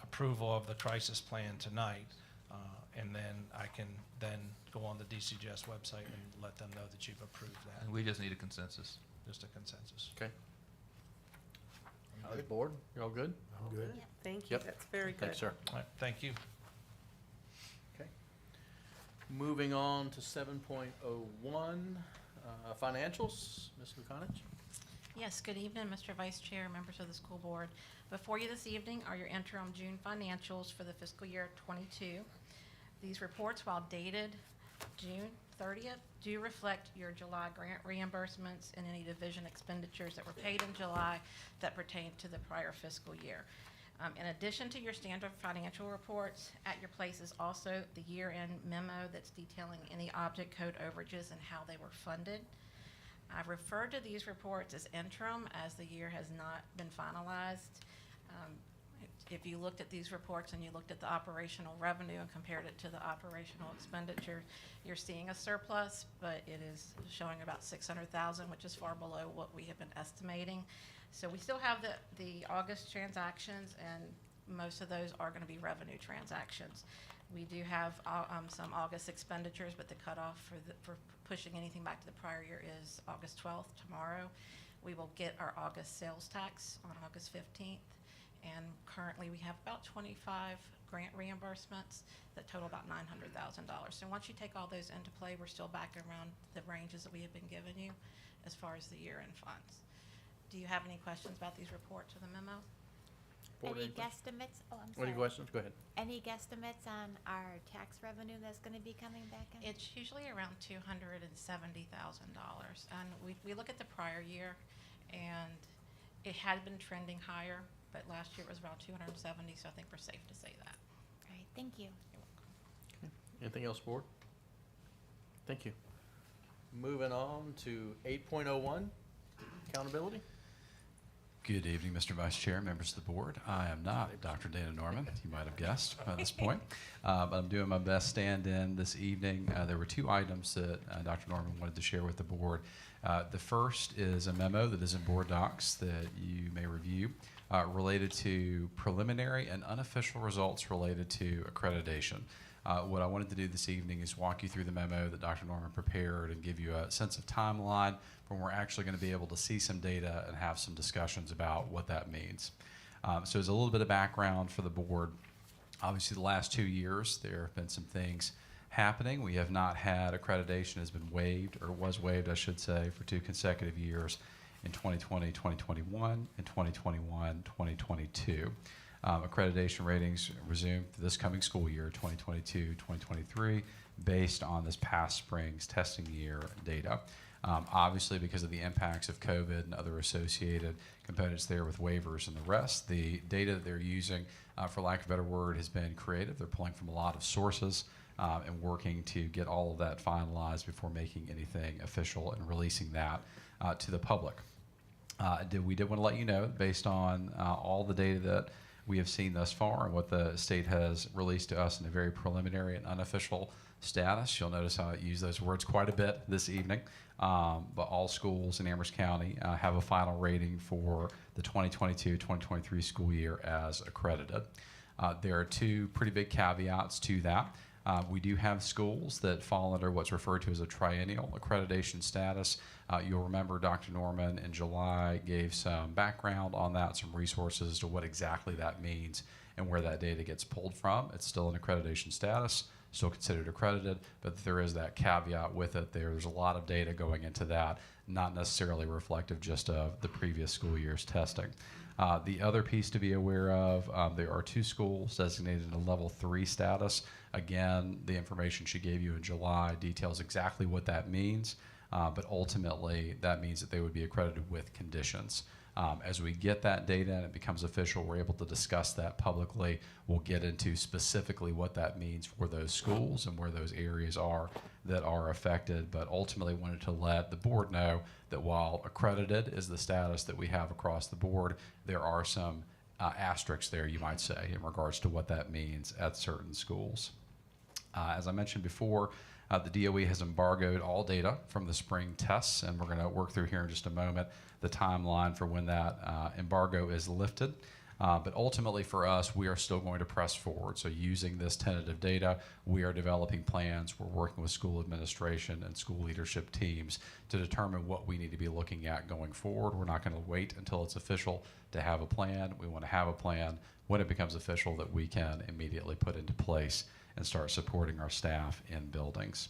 approval of the crisis plan tonight, and then I can then go on the DCJS website and let them know that you've approved that. And we just need a consensus. Just a consensus. Okay. How's the board? You all good? I'm good. Yeah, thank you, Yep. that's very good. Thanks, sir. All right, thank you. Okay. Moving on to 7.01, financials. Ms. Lukanich? Yes, good evening, Mr. Vice Chair, members of the school board. Before you this evening are your interim June financials for the fiscal year 22. These reports, while dated June 30th, do reflect your July grant reimbursements and any division expenditures that were paid in July that pertain to the prior fiscal year. In addition to your standard financial reports, at your place is also the year-end memo that's detailing any object code overages and how they were funded. I've referred to these reports as interim, as the year has not been finalized. If you looked at these reports and you looked at the operational revenue and compared it to the operational expenditure, you're seeing a surplus, but it is showing about $600,000, which is far below what we have been estimating. So we still have the August transactions, and most of those are going to be revenue transactions. We do have some August expenditures, but the cutoff for pushing anything back to the prior year is August 12th, tomorrow. We will get our August sales tax on August 15th, and currently we have about 25 grant reimbursements that total about $900,000. So once you take all those into play, we're still back around the ranges that we have been giving you as far as the year-end funds. Do you have any questions about these reports or the memo? Any guesstimates? Oh, I'm Any sorry. questions? Go ahead. Any guesstimates on our tax revenue that's going to be coming back in? It's usually around $270,000. And we look at the prior year, and it had been trending higher, but last year it was around 270, so I think we're safe to say that. All right, thank you. Anything else, board? Thank you. Moving on to 8.01, accountability. Good evening, Mr. Vice Chair, members of the board. I am not Dr. Dana Norman, you might have guessed by this point. But I'm doing my best stand-in this evening. There were two items that Dr. Norman wanted to share with the board. The first is a memo that is in board docs that you may review related to preliminary and unofficial results related to accreditation. What I wanted to do this evening is walk you through the memo that Dr. Norman prepared and give you a sense of timeline when we're actually going to be able to see some data and have some discussions about what that means. So as a little bit of background for the board, obviously the last 2 years there have been some things happening. We have not had accreditation has been waived, or was waived I should say, for 2 consecutive years in 2020, 2021, and 2021, 2022. Accreditation ratings resumed for this coming school year, 2022, 2023, based on this past spring's testing year data. Obviously, because of the impacts of COVID and other associated components there with waivers and the rest, the data that they're using, for lack of a better word, has been creative. They're pulling from a lot of sources and working to get all of that finalized before making anything official and releasing that to the public. We did want to let you know, based on all the data that we have seen thus far and what the state has released to us in a very preliminary and unofficial status. You'll notice how I use those words quite a bit this evening. But all schools in Amherst County have a final rating for the 2022-2023 school year as accredited. There are two pretty big caveats to that. We do have schools that fall under what's referred to as a triennial accreditation status. You'll remember Dr. Norman in July gave some background on that, some resources as to what exactly that means and where that data gets pulled from. It's still an accreditation status, still considered accredited, but there is that caveat with it. There's a lot of data going into that, not necessarily reflective just of the previous school year's testing. The other piece to be aware of, there are two schools designated in a level 3 status. Again, the information she gave you in July details exactly what that means, but ultimately that means that they would be accredited with conditions. As we get that data and it becomes official, we're able to discuss that publicly. We'll get into specifically what that means for those schools and where those areas are that are affected, but ultimately wanted to let the board know that while accredited is the status that we have across the board, there are some asterisks there, you might say, in regards to what that means at certain schools. As I mentioned before, the DOE has embargoed all data from the spring tests, and we're going to work through here in just a moment the timeline for when that embargo is lifted. But ultimately for us, we are still going to press forward. So using this tentative data, we are developing plans. We're working with school administration and school leadership teams to determine what we need to be looking at going forward. We're not going to wait until it's official to have a plan. We want to have a plan when it becomes official that we can immediately put into place and start supporting our staff in buildings.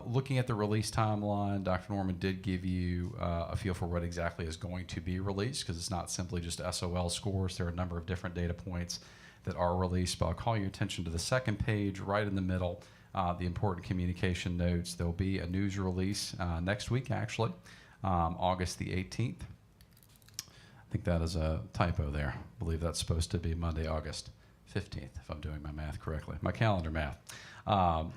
Looking at the release timeline, Dr. Norman did give you a feel for what exactly is going to be released, because it's not simply just SOL scores. There are a number of different data points that are released, but I'll call your attention to the second page right in the middle, the important communication notes. There'll be a news release next week, actually, August the 18th. I think that is a typo there. I believe that's supposed to be Monday, August 15th, if I'm doing my math correctly, my calendar math.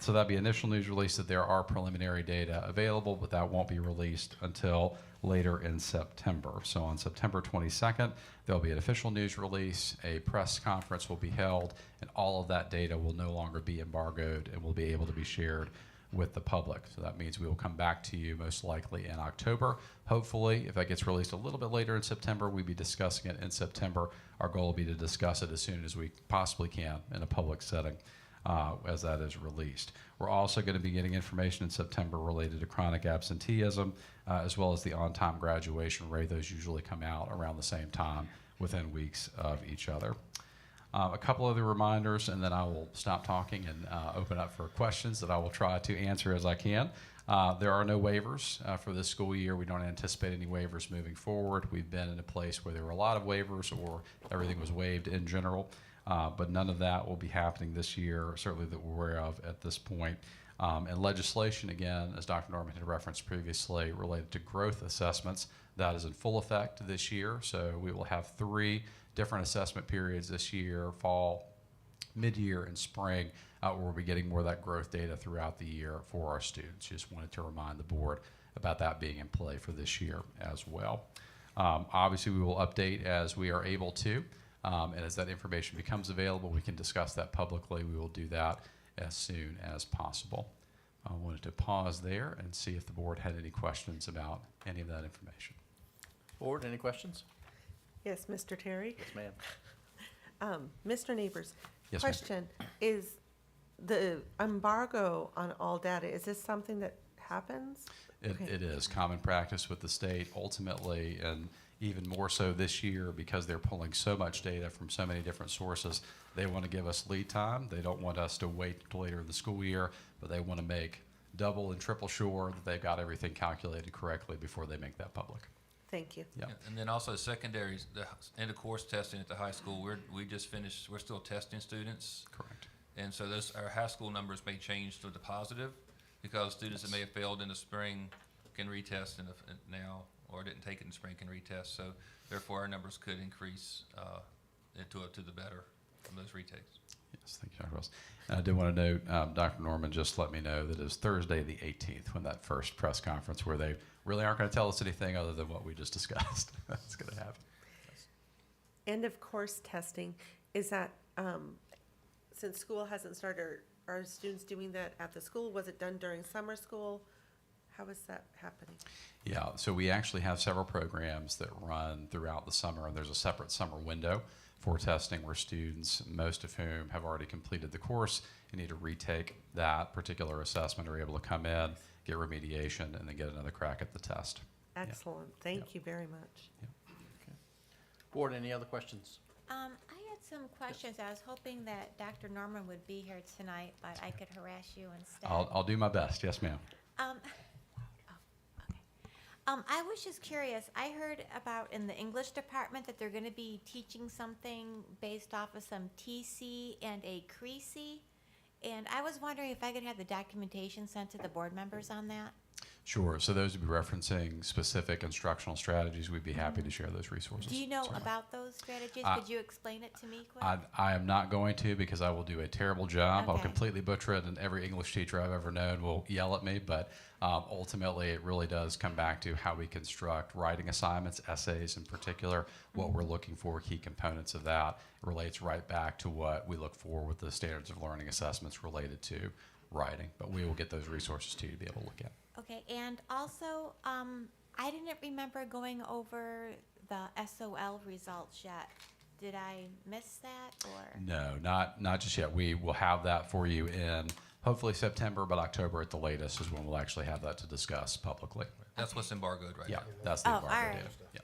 So that'd be initial news release that there are preliminary data available, but that won't be released until later in September. So on September 22nd, there'll be an official news release, a press conference will be held, and all of that data will no longer be embargoed and will be able to be shared with the public. So that means we will come back to you most likely in October. Hopefully, if that gets released a little bit later in September, we'll be discussing it in September. Our goal will be to discuss it as soon as we possibly can in a public setting as that is released. We're also going to be getting information in September related to chronic absenteeism, as well as the on-time graduation rate. Those usually come out around the same time within weeks of each other. A couple other reminders, and then I will stop talking and open up for questions that I will try to answer as I can. There are no waivers for this school year. We don't anticipate any waivers moving forward. We've been in a place where there were a lot of waivers or everything was waived in general, but none of that will be happening this year, certainly that we're aware of at this point. And legislation, again, as Dr. Norman had referenced previously, related to growth assessments, that is in full effect this year. So we will have 3 different assessment periods this year, fall, mid-year, and spring, where we'll be getting more of that growth data throughout the year for our students. Just wanted to remind the board about that being in play for this year as well. Obviously, we will update as we are able to, and as that information becomes available, we can discuss that publicly. We will do that as soon as possible. I wanted to pause there and see if the board had any questions about any of that information. Board, any questions? Yes, Mr. Terry? Yes, ma'am. Mr. Neighbors, Yes, ma'am. question, is the embargo on all data, is this something that happens? It is common practice with the state ultimately, and even more so this year because they're pulling so much data from so many different sources. They want to give us lead time. They don't want us to wait until later in the school year, but they want to make double and triple sure that they've got everything calculated correctly before they make that public. Thank you. Yeah. And then also secondaries, the end of course testing at the high school, we just finished, we're still testing students. Correct. And so our high school numbers may change to the positive because students that may have failed in the spring can retest now, or didn't take it in the spring can retest. So therefore our numbers could increase to the better from those retakes. Yes, thank you, Dr. Wells. And I did want to note, Dr. Norman just let me know that it's Thursday the 18th when that first press conference where they really aren't going to tell us anything other than what we just discussed. That's going to happen. End of course testing, is that, since school hasn't started, are students doing that at the school? Was it done during summer school? How is that happening? Yeah, so we actually have several programs that run throughout the summer, and there's a separate summer window for testing where students, most of whom have already completed the course and need to retake that particular assessment, are able to come in, get remediation, and then get another crack at the test. Excellent. Thank you very much. Board, any other questions? I had some questions. I was hoping that Dr. Norman would be here tonight, but I could harass you instead. I'll do my best. Yes, ma'am. I was just curious. I heard about in the English department that they're going to be teaching something based off of some TC and a CREC, and I was wondering if I could have the documentation sent to the board members on that. Sure. So those would be referencing specific instructional strategies. We'd be happy to share those resources. Do you know certainly. about those strategies? Could you explain it to me quick? I am not going to, because I will do a terrible job. I'll Okay. completely butcher it, and every English teacher I've ever known will yell at me. But ultimately, it really does come back to how we construct writing assignments, essays in particular, what we're looking for, key components of that. It relates right back to what we look for with the standards of learning assessments related to writing. But we will get those resources to you to be able to look at. Okay, and also, I didn't remember going over the SOL results yet. Did I miss that, or? No, not just yet. We will have that for you in hopefully September, but October at the latest is when we'll actually have that to discuss publicly. That's what's embargoed right now. Yeah, that's the Oh, embargo all right. data. Yeah.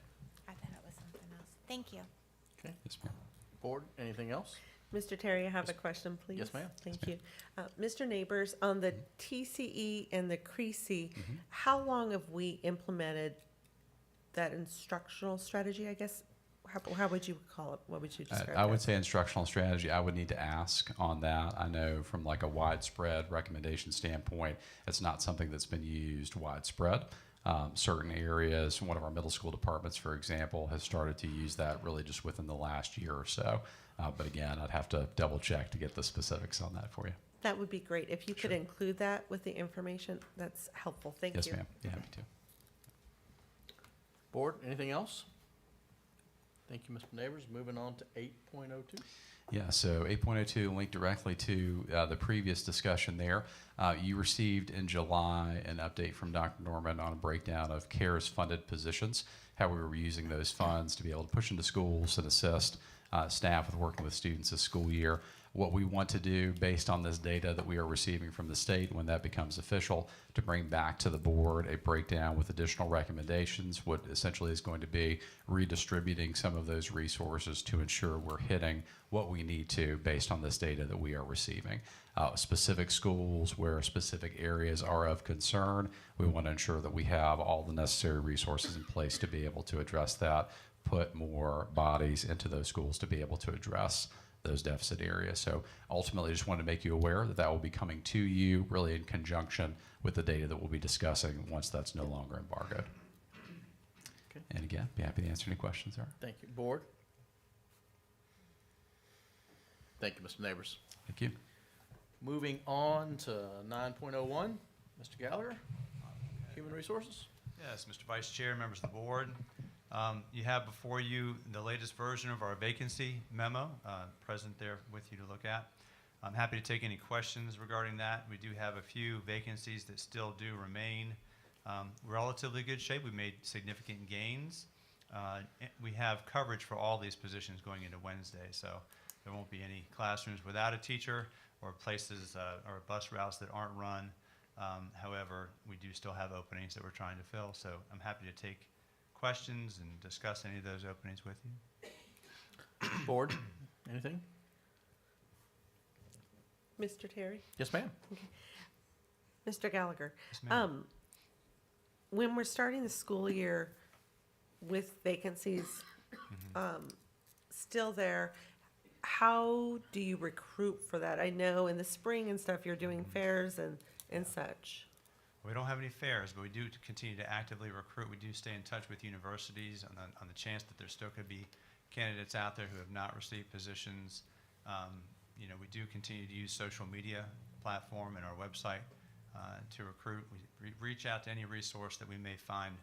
I thought it was something else. Thank you. Okay. Yes, ma'am. Board, anything else? Mr. Terry, I have a question, please. Yes, ma'am. Thank you. Mr. Neighbors, on the TCE and the CREC, Mm-hmm. how long have we implemented that instructional strategy, I guess? How would you call it? What would you describe it I would as? say instructional strategy. I would need to ask on that. I know from like a widespread recommendation standpoint, it's not something that's been used widespread. Certain areas, one of our middle school departments, for example, has started to use that really just within the last year or so. But again, I'd have to double check to get the specifics on that for you. That would be great. If you could include that with the information, that's helpful. Thank you. Yes, ma'am. Yeah, happy to. Board, anything else? Thank you, Mr. Neighbors. Moving on to 8.02. Yeah, so 8.02 linked directly to the previous discussion there. You received in July an update from Dr. Norman on a breakdown of CARES funded positions, how we were using those funds to be able to push into schools and assist staff with working with students this school year. What we want to do based on this data that we are receiving from the state when that becomes official, to bring back to the board a breakdown with additional recommendations, what essentially is going to be redistributing some of those resources to ensure we're hitting what we need to based on this data that we are receiving. Specific schools where specific areas are of concern, we want to ensure that we have all the necessary resources in place to be able to address that, put more bodies into those schools to be able to address those deficit areas. So ultimately, I just wanted to make you aware that that will be coming to you really in conjunction with the data that we'll be discussing once that's no longer embargoed. Okay. And again, be happy to answer any questions there. Thank you. Board? Thank you, Mr. Neighbors. Thank you. Moving on to 9.01, Mr. Gallagher, Human Resources. Yes, Mr. Vice Chair, members of the board. You have before you the latest version of our vacancy memo present there with you to look at. I'm happy to take any questions regarding that. We do have a few vacancies that still do remain relatively good shape. We made significant gains. We have coverage for all these positions going into Wednesday, so there won't be any classrooms without a teacher or places or bus routes that aren't run. However, we do still have openings that we're trying to fill, so I'm happy to take questions and discuss any of those openings with you. Board, anything? Mr. Terry? Yes, ma'am. Okay. Mr. Gallagher? Yes, ma'am. When we're starting the school year with vacancies still there, how do you recruit for that? I know in the spring and stuff, you're doing fairs and such. We don't have any fairs, but we do continue to actively recruit. We do stay in touch with universities on the chance that there still could be candidates out there who have not received positions. You know, we do continue to use social media platform and our website to recruit. We reach out to any resource that we may find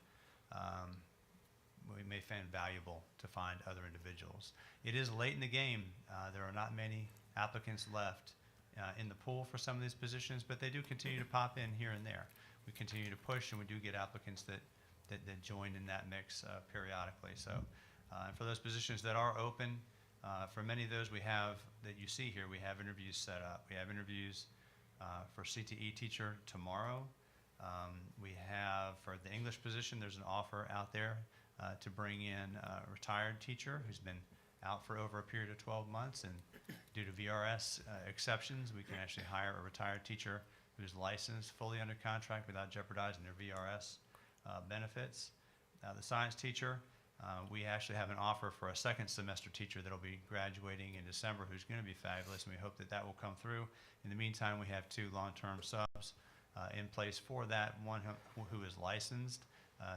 valuable to find other individuals. It is late in the game. There are not many applicants left in the pool for some of these positions, but they do continue to pop in here and there. We continue to push, and we do get applicants that join in that mix periodically. So and for those positions that are open, for many of those that you see here, we have interviews set up. We have interviews for CTE teacher tomorrow. We have, for the English position, there's an offer out there to bring in a retired teacher who's been out for over a period of 12 months, and due to VRS exceptions, we can actually hire a retired teacher who's licensed, fully under contract without jeopardizing their VRS benefits. The science teacher, we actually have an offer for a second semester teacher that'll be graduating in December who's going to be fabulous, and we hope that will come through. In the meantime, we have 2 long-term subs in place for that, one who is licensed,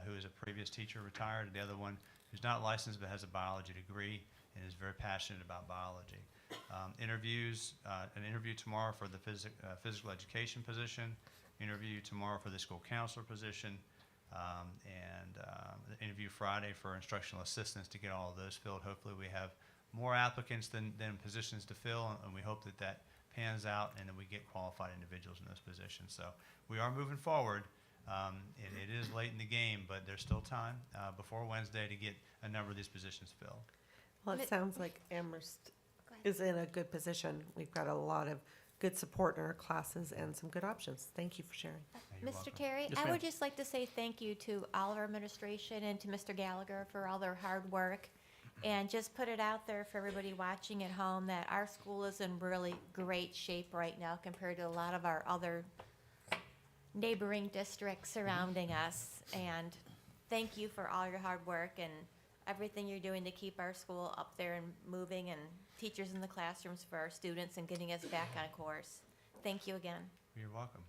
who is a previous teacher retired, and the other one who's not licensed but has a biology degree and is very passionate about biology. An interview tomorrow for the physical education position, interview tomorrow for the school counselor position, and the interview Friday for instructional assistants to get all of those filled. Hopefully we have more applicants than positions to fill, and we hope that pans out and that we get qualified individuals in those positions. So we are moving forward. It is late in the game, but there's still time before Wednesday to get a number of these positions filled. Well, it sounds like Amherst is in a good position. We've got a lot of good support in our classes and some good options. Thank you for sharing. Mr. Terry, Yes, I ma'am. would just like to say thank you to all of our administration and to Mr. Gallagher for all their hard work. And just put it out there for everybody watching at home that our school is in really great shape right now compared to a lot of our other neighboring districts surrounding us. And thank you for all your hard work and everything you're doing to keep our school up there and moving, and teachers in the classrooms for our students and getting us back on course. Thank you again. You're welcome.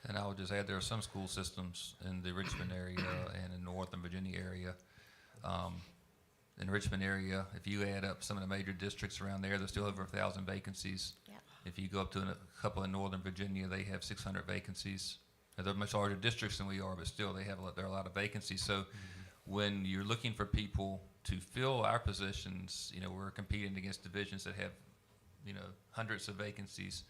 And I would just add, there are some school systems in the Richmond area and in Northern Virginia area. In the Richmond area, if you add up some of the major districts around there, there's still over 1,000 vacancies. Yep. If you go up to a couple in Northern Virginia, they have 600 vacancies. Now, they're much larger districts than we are, but still there are a lot of vacancies. So when you're looking for people to fill our positions, we're competing against divisions that have, hundreds of vacancies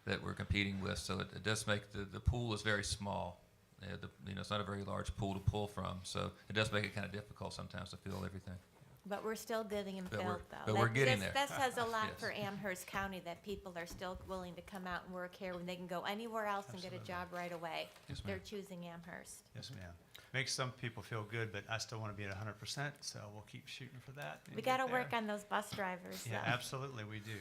that we're competing with. So it does make the pool is very small. It's not a very large pool to pull from. So it does make it kind of difficult sometimes to fill everything. But we're still getting them But filled, we're- though. but we're getting there. That says a lot Yes. for Amherst County, that people are still willing to come out and work here when they can go anywhere else and get a job right away. Yes, ma'am. They're choosing Amherst. Yes, ma'am. Makes some people feel good, but I still want to be at 100%, so we'll keep shooting for that. and We get got to work there. on those bus drivers, Yeah, though. absolutely, we do.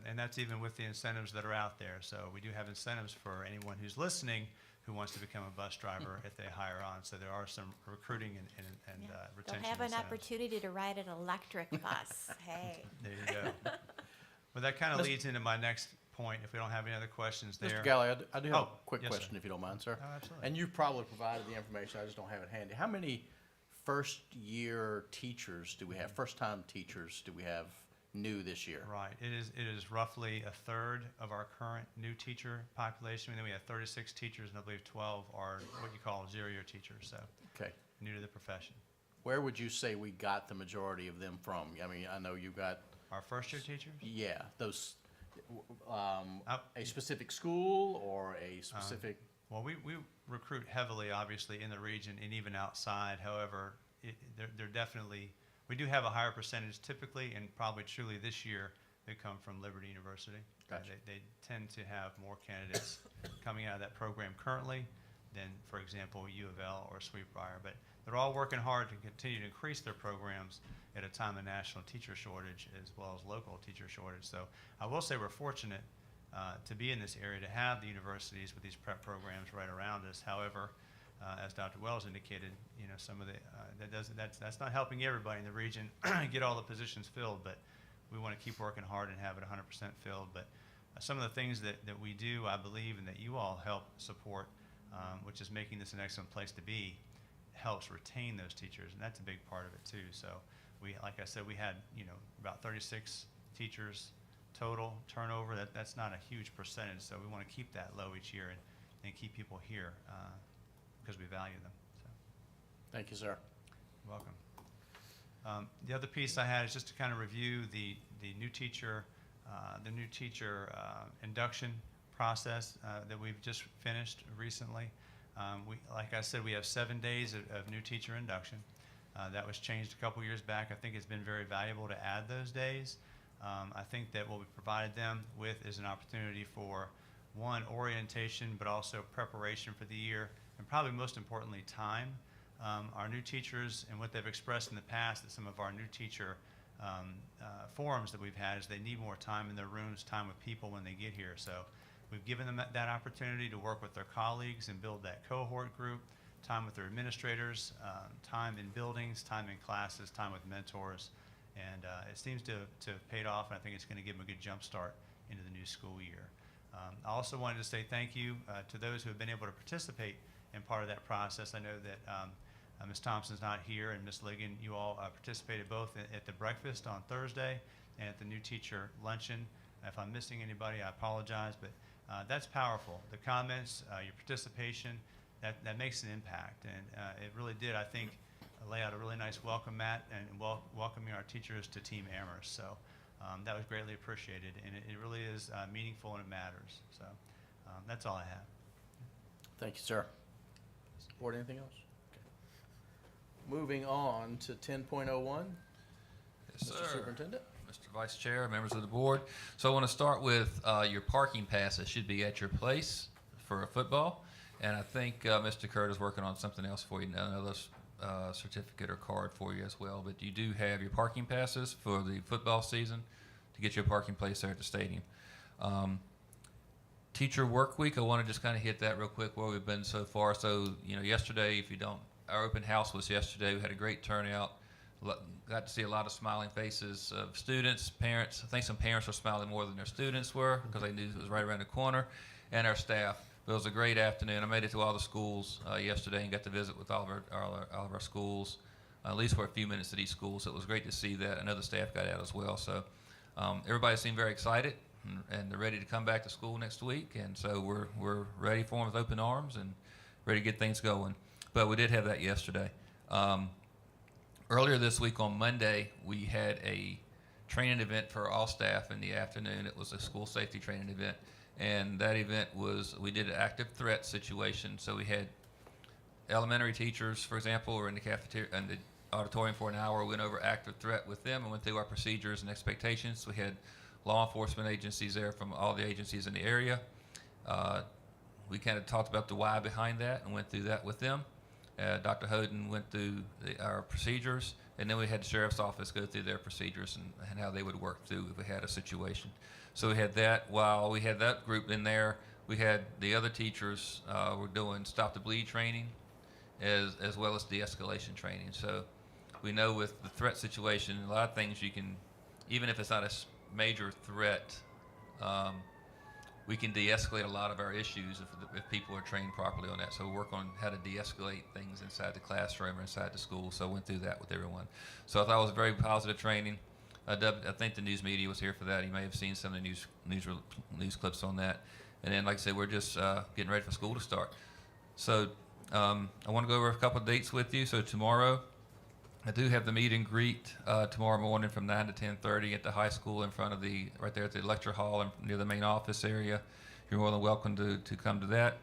And that's even with the incentives that are out there. So we do have incentives for anyone who's listening who wants to become a bus driver if they hire on. So there are some recruiting and They'll retention have an incentives. opportunity to ride an electric bus. Hey. There you go. Well, that kind of Mis- leads into my next point, if we don't have any other questions there. Mr. Gallagher, I do have a Oh, quick yes, sir. question, if you don't mind, sir. Oh, absolutely. And you've probably provided the information, I just don't have it handy. How many first-year teachers do we have, first-time teachers do we have new this year? Right. It is roughly a third of our current new teacher population. And then we have 36 teachers, and I believe 12 are what you call zero-year teachers, so Okay. new to the profession. Where would you say we got the majority of them from? I mean, I know you got, Our first-year teachers? yeah, those, a specific school or a specific? Well, we recruit heavily, obviously, in the region and even outside. However, they're definitely, we do have a higher percentage typically, and probably truly this year, they come from Liberty University. Gotcha. They tend to have more candidates coming out of that program currently than, for example, U of L or Sweetbriar. But they're all working hard to continue to increase their programs at a time of national teacher shortage as well as local teacher shortage. So I will say we're fortunate to be in this area, to have the universities with these prep programs right around us. However, as Dr. Wells indicated, some of the that's not helping everybody in the region get all the positions filled. But we want to keep working hard and have it 100% filled. But some of the things that we do, I believe, and that you all help support, which is making this an excellent place to be, helps retain those teachers, and that's a big part of it too. So we, like I said, we had about 36 teachers total turnover. That's not a huge percentage, so we want to keep that low each year and keep people here because we value them. So. Thank you, sir. You're welcome. The other piece I had is just to kind of review the new teacher the new teacher induction process that we've just finished recently. Like I said, we have 7 days of new teacher induction. That was changed a couple years back. I think it's been very valuable to add those days. I think that what we provided them with is an opportunity for, one, orientation, but also preparation for the year, and probably most importantly, time. Our new teachers, and what they've expressed in the past at some of our new teacher forums that we've had, is they need more time in their rooms, time with people when they get here. So we've given them that opportunity to work with their colleagues and build that cohort group, time with their administrators, time in buildings, time in classes, time with mentors. And it seems to have paid off, and I think it's going to give them a good jump start into the new school year. I also wanted to say thank you to those who have been able to participate in part of that process. I know that Ms. Thompson's not here, and Ms. Ligon, you all participated both at the breakfast on Thursday and at the new teacher luncheon. If I'm missing anybody, I apologize, but that's powerful. The comments, your participation, that makes an impact, and it really did, I think, lay out a really nice welcome mat and welcoming our teachers to Team Amherst. So that was greatly appreciated, and it really is meaningful and it matters. So that's all I have. Thank you, sir. Board, anything else? Okay. Moving on to 10.01. Yes, Mr. sir. Superintendent. Mr. Vice Chair, members of the board. So I want to start with your parking passes should be at your place for football. And I think Mr. Kurt is working on something else for you, another certificate or card for you as well. But you do have your parking passes for the football season to get your parking place there at the stadium. Teacher work week, I want to just kind of hit that real quick where we've been so far. So, yesterday, our open house was yesterday. We had a great turnout. Got to see a lot of smiling faces of students, parents. I think some parents were smiling more than their students were because they knew it was right around the corner, and our staff. But it was a great afternoon. I made it to all the schools yesterday and got to visit with all of our schools, at least for a few minutes at each school. So it was great to see that. I know the staff got out as well. So everybody seemed very excited, and they're ready to come back to school next week. And so we're ready for them with open arms and ready to get things going. But we did have that yesterday. Earlier this week on Monday, we had a training event for all staff in the afternoon. It was a school safety training event. And that event was, we did an active threat situation. So we had elementary teachers, for example, were in the cafeteria and the auditorium for an hour. We went over active threat with them and went through our procedures and expectations. We had law enforcement agencies there from all the agencies in the area. We kind of talked about the why behind that and went through that with them. Dr. Hoden went through our procedures, and then we had the sheriff's office go through their procedures and how they would work through if we had a situation. So we had that. While we had that group in there, we had the other teachers were doing stop the bleed training as well as de-escalation training. So we know with the threat situation, a lot of things you can, even if it's not a major threat, we can de-escalate a lot of our issues if people are trained properly on that. So we work on how to de-escalate things inside the classroom or inside the school. So I went through that with everyone. So I thought it was a very positive training. I think the news media was here for that. You may have seen some of the news clips on that. And then, like I said, we're just getting ready for school to start. So I want to go over a couple of dates with you. So tomorrow, I do have the meet and greet tomorrow morning from 9 to 10:30 at the high school in front of right there at the lecture hall and near the main office area. You're more than welcome to come to that.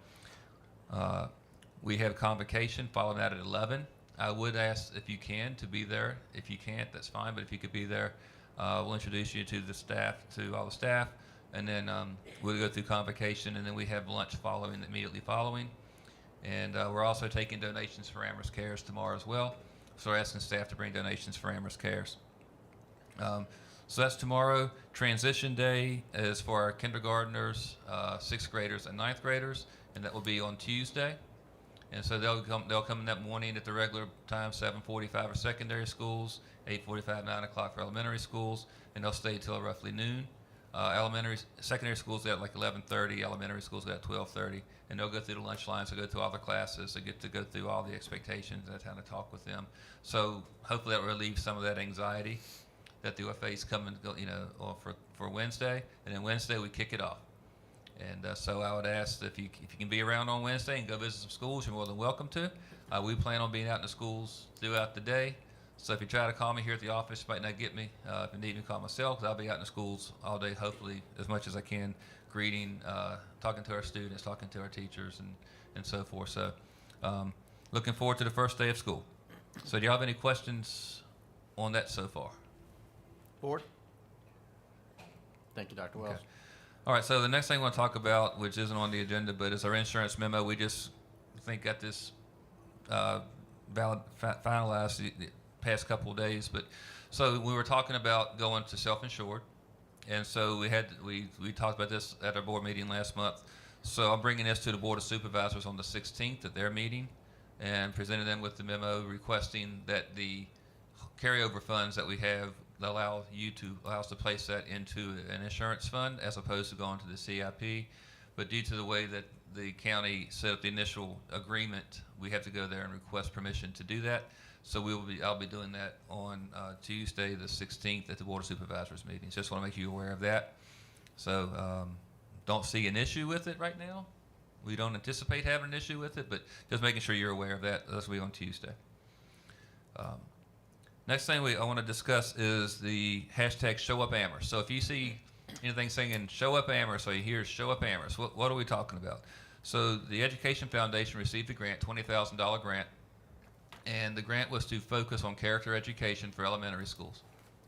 We have convocation following that at 11. I would ask if you can to be there. If you can't, that's fine, but if you could be there, we'll introduce you to the staff, to all the staff, and then we'll go through convocation, and then we have lunch immediately following. And we're also taking donations for Amherst Cares tomorrow as well. So we're asking staff to bring donations for Amherst Cares. So that's tomorrow. Transition day is for our kindergartners, 6th graders, and 9th graders, and that will be on Tuesday. And so they'll come in that morning at the regular time, 7:45 for secondary schools, 8:45, 9 o'clock for elementary schools, and they'll stay till roughly noon. Secondary schools at like 11:30, elementary schools at 12:30, and they'll go through the lunch lines, they'll go through all the classes, they get to go through all the expectations and that kind of talk with them. So hopefully that relieves some of that anxiety that the UFAs come and go, for Wednesday, and then Wednesday we kick it off. And so I would ask if you can be around on Wednesday and go visit some schools, you're more than welcome to. We plan on being out in the schools throughout the day. So if you try to call me here at the office, you might not get me. If you need me, call myself, 'cause I'll be out in the schools all day, hopefully, as much as I can, greeting, talking to our students, talking to our teachers, and so forth. So looking forward to the first day of school. So do y'all have any questions on that so far? Board? Thank you, Dr. Wells. Okay. All right, so the next thing I want to talk about, which isn't on the agenda, but is our insurance memo. We just, I think, got this finalized the past couple of days. But so we were talking about going to self-insured, and so we talked about this at our board meeting last month. So I'm bringing this to the Board of Supervisors on the 16th at their meeting, and presented them with the memo requesting that the carryover funds that we have allow us to place that into an insurance fund as opposed to going to the CIP. But due to the way that the county set up the initial agreement, we have to go there and request permission to do that. So I'll be doing that on Tuesday the 16th at the Board of Supervisors meeting. Just want to make you aware of that. So don't see an issue with it right now. We don't anticipate having an issue with it, but just making sure you're aware of that. That's will be on Tuesday. Next thing I want to discuss is the hashtag Show Up Amherst. So if you see anything saying Show Up Amherst, or you hear Show Up Amherst, what are we talking about? So the Education Foundation received a grant, $20,000 grant, and the grant was to focus on character education for elementary schools,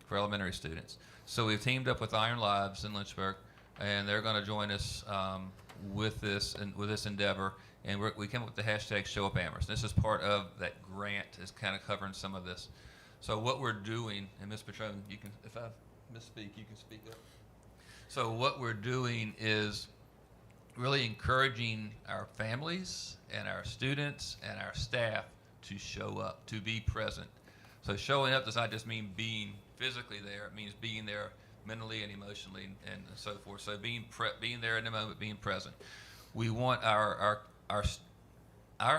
for elementary students. So we've teamed up with Iron Lives in Lynchburg, and they're going to join us with this endeavor. And we came up with the hashtag Show Up Amherst. This is part of that grant, is kind of covering some of this. So what we're doing, and Ms. Patron, you can, if I misspeak, you can speak up. So what we're doing is really encouraging our families and our students and our staff to show up, to be present. So showing up does not just mean being physically there, it means being there mentally and emotionally and so forth. So being there in the moment, being present. We want our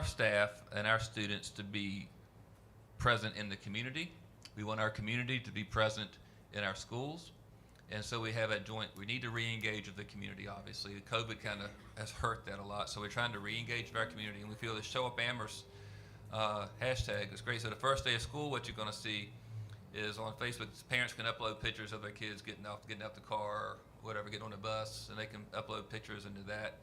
staff and our students to be present in the community. We want our community to be present in our schools. And so we have we need to re-engage with the community, obviously. COVID kind of has hurt that a lot. So we're trying to re-engage with our community, and we feel the Show Up Amherst hashtag is great. So the first day of school, what you're going to see is on Facebook, parents can upload pictures of their kids getting out the car or whatever, getting on the bus, and they can upload pictures into that.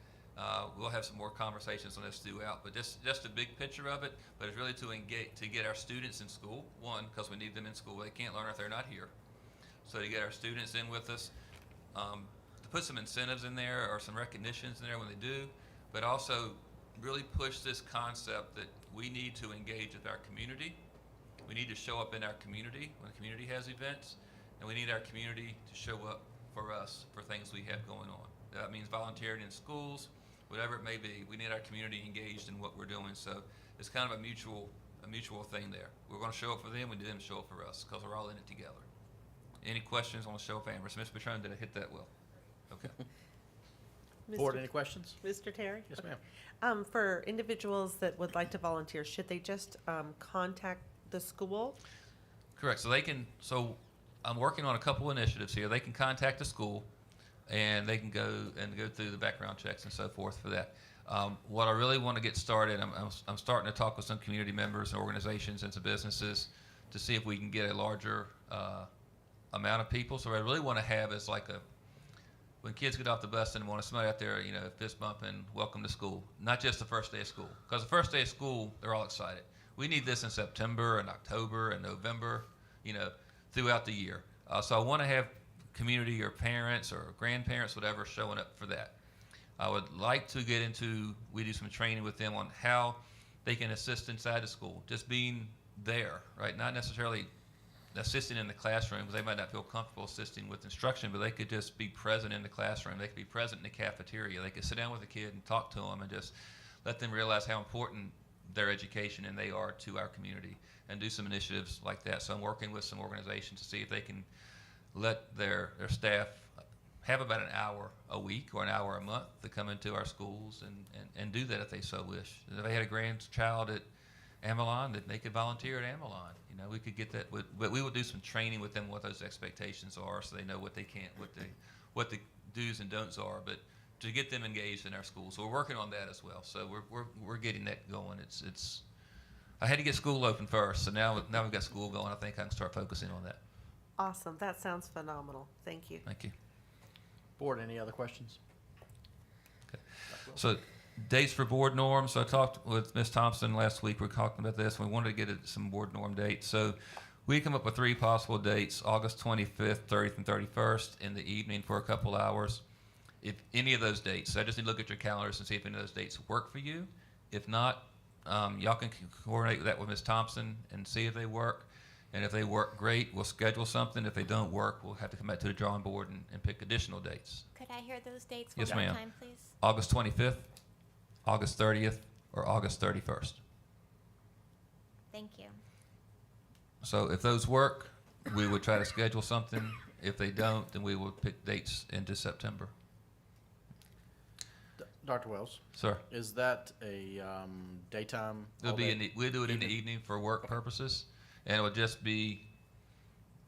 We'll have some more conversations on this throughout, but just a big picture of it. But it's really to get our students in school. One, because we need them in school. They can't learn if they're not here. So to get our students in with us, to put some incentives in there or some recognitions in there when they do, but also really push this concept that we need to engage with our community. We need to show up in our community when the community has events, and we need our community to show up for us for things we have going on. That means volunteering in schools, whatever it may be. We need our community engaged in what we're doing. So it's kind of a mutual thing there. We're going to show up for them, we need them to show up for us because we're all in it together. Any questions on the Show Up Amherst? Ms. Patron, did I hit that well? Okay. Board, any questions? Mr. Terry? Yes, ma'am. For individuals that would like to volunteer, should they just contact the school? Correct. So so I'm working on a couple initiatives here. They can contact the school, and they can go through the background checks and so forth for that. What I really want to get started, I'm starting to talk with some community members and organizations and some businesses to see if we can get a larger amount of people. So what I really want to have is like when kids get off the bus and want somebody out there, fist bumping, welcome to school. Not just the first day of school. Because the first day of school, they're all excited. We need this in September and October and November, throughout the year. So I want to have community or parents or grandparents, whatever, showing up for that. I would like to we do some training with them on how they can assist inside the school. Just being there, right? Not necessarily assisting in the classroom, because they might not feel comfortable assisting with instruction, but they could just be present in the classroom. They could be present in the cafeteria. They could sit down with a kid and talk to them and just let them realize how important their education and they are to our community, and do some initiatives like that. So I'm working with some organizations to see if they can let their staff have about an hour a week or an hour a month to come into our schools and do that if they so wish. If they had a grandchild at Amelon, that they could volunteer at Amelon. We could get that, but we will do some training with them what those expectations are, so they know what they can't, what the do's and don'ts are. But to get them engaged in our schools, so we're working on that as well. So we're getting that going. I had to get school open first, so now we've got school going. I think I can start focusing on that. Awesome. That sounds phenomenal. Thank you. Thank you. Board, any other questions? So dates for board norms. So I talked with Ms. Thompson last week. We were talking about this. We wanted to get some board norm dates. So we come up with 3 possible dates: August 25th, 30th, and 31st in the evening for a couple hours. If any of those dates, so I just need to look at your calendars and see if any of those dates work for you. If not, y'all can coordinate that with Ms. Thompson and see if they work. And if they work, great, we'll schedule something. If they don't work, we'll have to come back to the drawing board and pick additional dates. Could I hear those dates Yes, one more ma'am. time, please? August 25th, August 30th, or August 31st. Thank you. So if those work, we would try to schedule something. If they don't, then we will pick dates into September. Dr. Wells? Sir? Is that a daytime? It'll all be day we'll do it in the evening for work purposes, and it will just be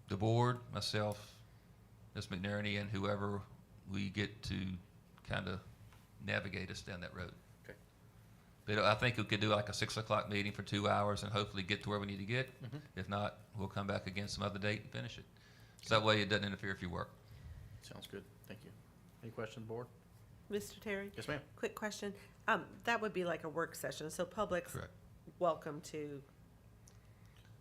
the board, myself, Ms. McNerney, and whoever we get to kind of navigate us down that road. Okay. But I think we could do like a 6 o'clock meeting for 2 hours and hopefully get to where we need to get. Mhm. If not, we'll come back again some other date and finish it. So that way it doesn't interfere with your work. Sounds good. Thank you. Any questions, board? Mr. Terry? Yes, ma'am. Quick question. That would be like a work session, so public's Correct. welcome to,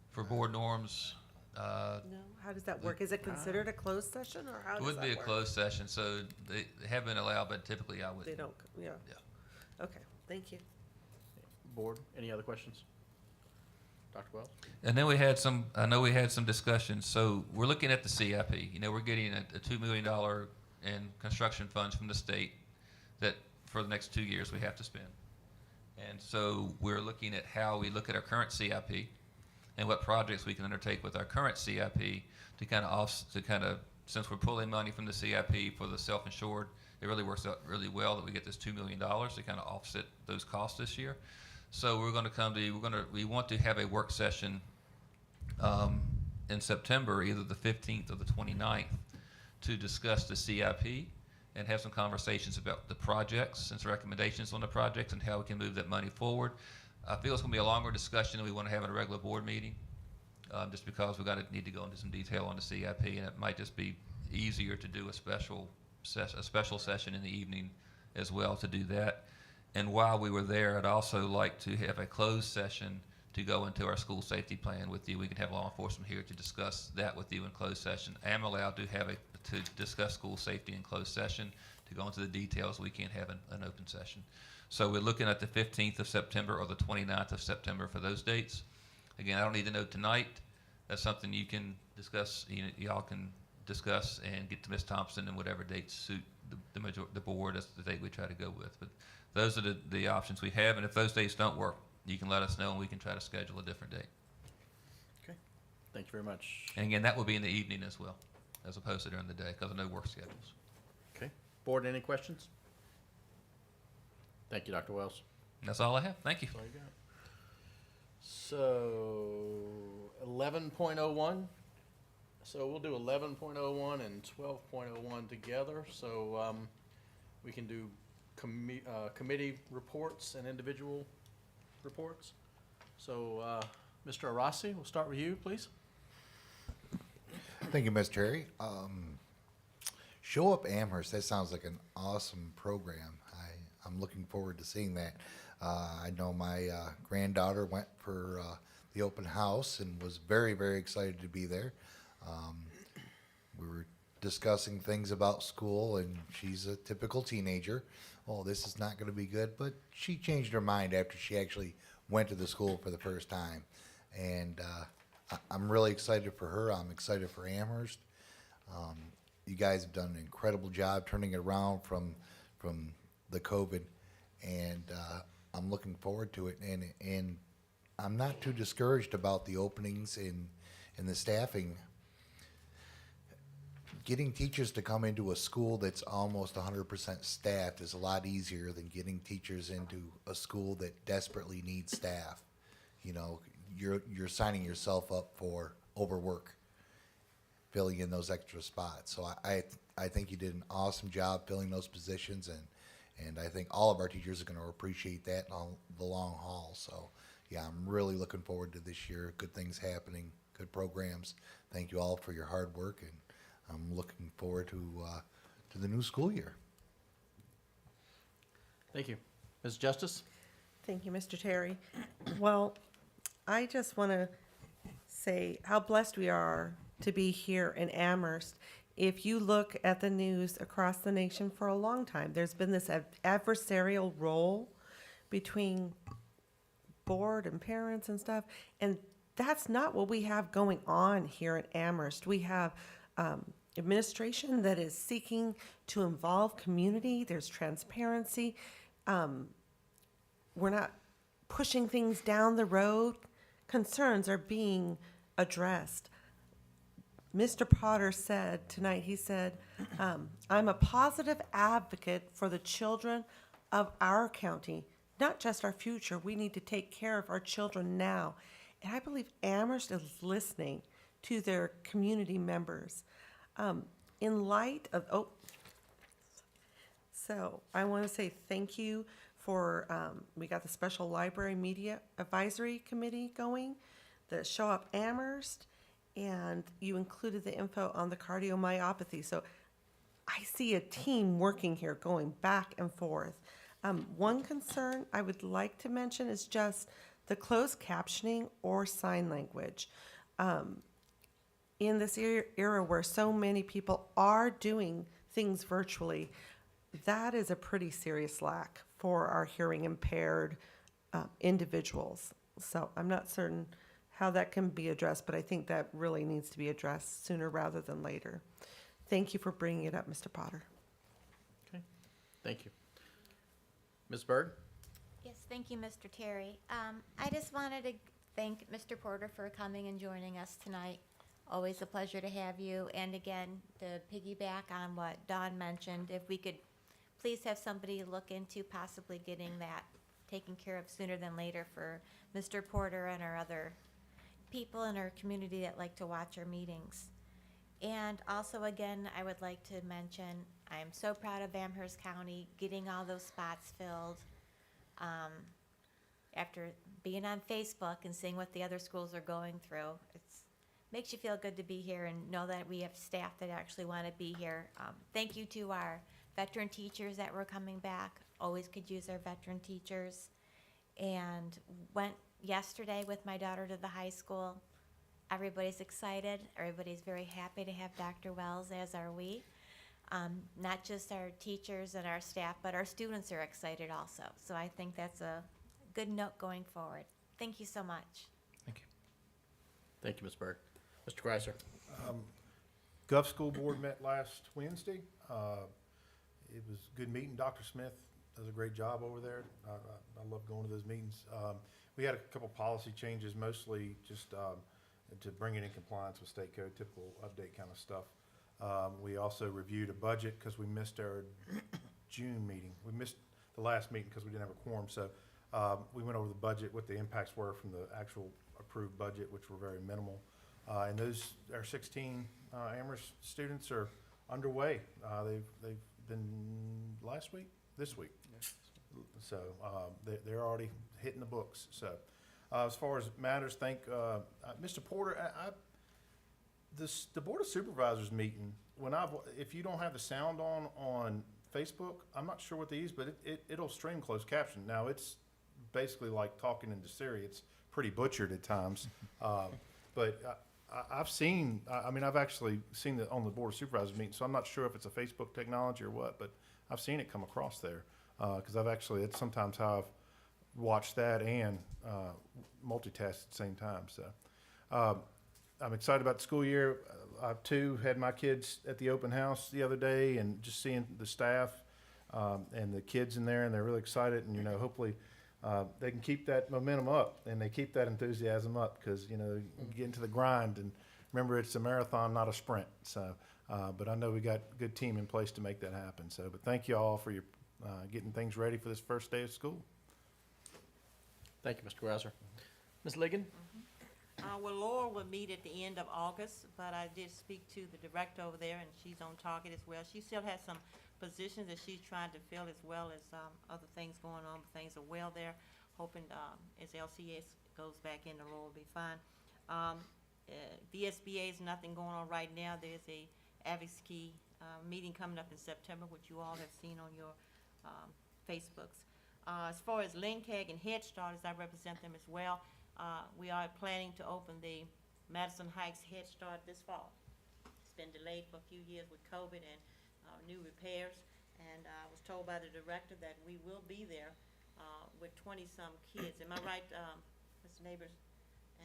For board norms, no? How does that work? Is it considered a closed session, or how it does would that be a work? closed session, so they have been allowed, but typically I They wouldn't. don't, yeah. Yeah. Okay, thank you. Board, any other questions? Dr. Wells? And then I know we had some discussions, so we're looking at the CIP. You know, we're getting a $2 million in construction funds from the state that for the next 2 years we have to spend. And so we're looking at how we look at our current CIP and what projects we can undertake with our current CIP to kind of, since we're pulling money from the CIP for the self-insured, it really works out really well that we get this $2 million to kind of offset those costs this year. So we're going to we want to have a work session in September, either the 15th or the 29th, to discuss the CIP and have some conversations about the projects and some recommendations on the projects and how we can move that money forward. I feel it's going to be a longer discussion than we want to have in a regular board meeting, just because we're going to need to go into some detail on the CIP, and it might just be easier to do a special session in the evening as well to do that. And while we were there, I'd also like to have a closed session to go into our school safety plan with you. We can have law enforcement here to discuss that with you in closed session. I am allowed to discuss school safety in closed session. To go into the details, we can't have an open session. So we're looking at the 15th of September or the 29th of September for those dates. Again, I don't need to know tonight. That's something you can discuss. Y'all can discuss and get to Ms. Thompson, and whatever dates suit the board. That's the date we try to go with. But those are the options we have, and if those dates don't work, you can let us know and we can try to schedule a different date. Okay. Thank you very much. And again, that will be in the evening as well, as opposed to during the day, because of no work schedules. Okay. Board, any questions? Thank you, Dr. Wells. That's all I have. Thank you. That's all you got. So 11.01. So we'll do 11.01 and 12.01 together. So we can do committee reports and individual reports. So Mr. Arasi, we'll start with you, please. Thank you, Mr. Terry. Show Up Amherst, that sounds like an awesome program. I'm looking forward to seeing that. I know my granddaughter went for the open house and was very, very excited to be there. We were discussing things about school, and she's a typical teenager. Oh, this is not going to be good, but she changed her mind after she actually went to the school for the first time. And I'm really excited for her. I'm excited for Amherst. You guys have done an incredible job turning it around from the COVID, and I'm looking forward to it. And I'm not too discouraged about the openings and the staffing. Getting teachers to come into a school that's almost 100% staffed is a lot easier than getting teachers into a school that desperately needs staff. You know, you're signing yourself up for overwork, filling in those extra spots. So I think you did an awesome job filling those positions, and I think all of our teachers are going to appreciate that on the long haul. So yeah, I'm really looking forward to this year. Good things happening, good programs. Thank you all for your hard work, and I'm looking forward to the new school year. Thank you. Ms. Justice? Thank you, Mr. Terry. Well, I just want to say how blessed we are to be here in Amherst. If you look at the news across the nation for a long time, there's been this adversarial role between board and parents and stuff, and that's not what we have going on here at Amherst. We have administration that is seeking to involve community. There's transparency. We're not pushing things down the road. Concerns are being addressed. Mr. Potter said tonight, he said, I'm a positive advocate for the children of our county, not just our future. We need to take care of our children now. And I believe Amherst is listening to their community members. In light of, so I want to say thank you for, we got the Special Library Media Advisory Committee going, the Show Up Amherst, and you included the info on the cardiomyopathy. So I see a team working here, going back and forth. One concern I would like to mention is just the closed captioning or sign language. In this era where so many people are doing things virtually, that is a pretty serious lack for our hearing impaired individuals. So I'm not certain how that can be addressed, but I think that really needs to be addressed sooner rather than later. Thank you for bringing it up, Mr. Potter. Okay, thank you. Ms. Berg? Yes, thank you, Mr. Terry. I just wanted to thank Mr. Porter for coming and joining us tonight. Always a pleasure to have you. And again, to piggyback on what Dawn mentioned, if we could please have somebody look into possibly getting that taken care of sooner than later for Mr. Porter and our other people in our community that like to watch our meetings. And also, again, I would like to mention, I'm so proud of Amherst County getting all those spots filled. After being on Facebook and seeing what the other schools are going through, it's makes you feel good to be here and know that we have staff that actually want to be here. Thank you to our veteran teachers that were coming back. Always could use our veteran teachers. And went yesterday with my daughter to the high school. Everybody's excited. Everybody's very happy to have Dr. Wells, as are we. Not just our teachers and our staff, but our students are excited also. So I think that's a good note going forward. Thank you so much. Thank you. Thank you, Ms. Berg. Mr. Greiser? Gov School Board met last Wednesday. It was a good meeting. Dr. Smith does a great job over there. I love going to those meetings. We had a couple policy changes, mostly just to bring it in compliance with state code, typical update kind of stuff. We also reviewed a budget because we missed our June meeting. We missed the last meeting because we didn't have a quorum. So we went over the budget, what the impacts were from the actual approved budget, which were very minimal. And those, our 16 Amherst students are underway. They've been this week. So they're already hitting the books. So as far as matters, thank Mr. Porter. The Board of Supervisors meeting, if you don't have the sound on Facebook, I'm not sure what they use, but it'll stream closed caption. Now it's basically like talking into Siri. It's pretty butchered at times. But I've actually seen it on the Board of Supervisors meeting, so I'm not sure if it's a Facebook technology or what, but I've seen it come across there. Because it's sometimes how I've watched that and multitasked at the same time. So I'm excited about the school year. I too had my kids at the open house the other day, and just seeing the staff and the kids in there, and they're really excited. And hopefully they can keep that momentum up and they keep that enthusiasm up, because you get into the grind, and remember, it's a marathon, not a sprint. So, but I know we got a good team in place to make that happen. So, but thank you all for your getting things ready for this first day of school. Thank you, Mr. Greiser. Ms. Ligon? Well, Laura will meet at the end of August, but I did speak to the director over there, and she's on target as well. She still has some positions that she's trying to fill, as well as other things going on, but things are well there. hoping, as LCS goes back in, the roll will be fine. VSBA is nothing going on right now. There's a advocacy meeting coming up in September, which you all have seen on your Facebooks. As far as LNCAG and Head Start, as I represent them as well, we are planning to open the Madison Heights Head Start this fall. It's been delayed for a few years with COVID and new repairs, and I was told by the director that we will be there with 20-some kids. Am I right, Mr. Neighbors?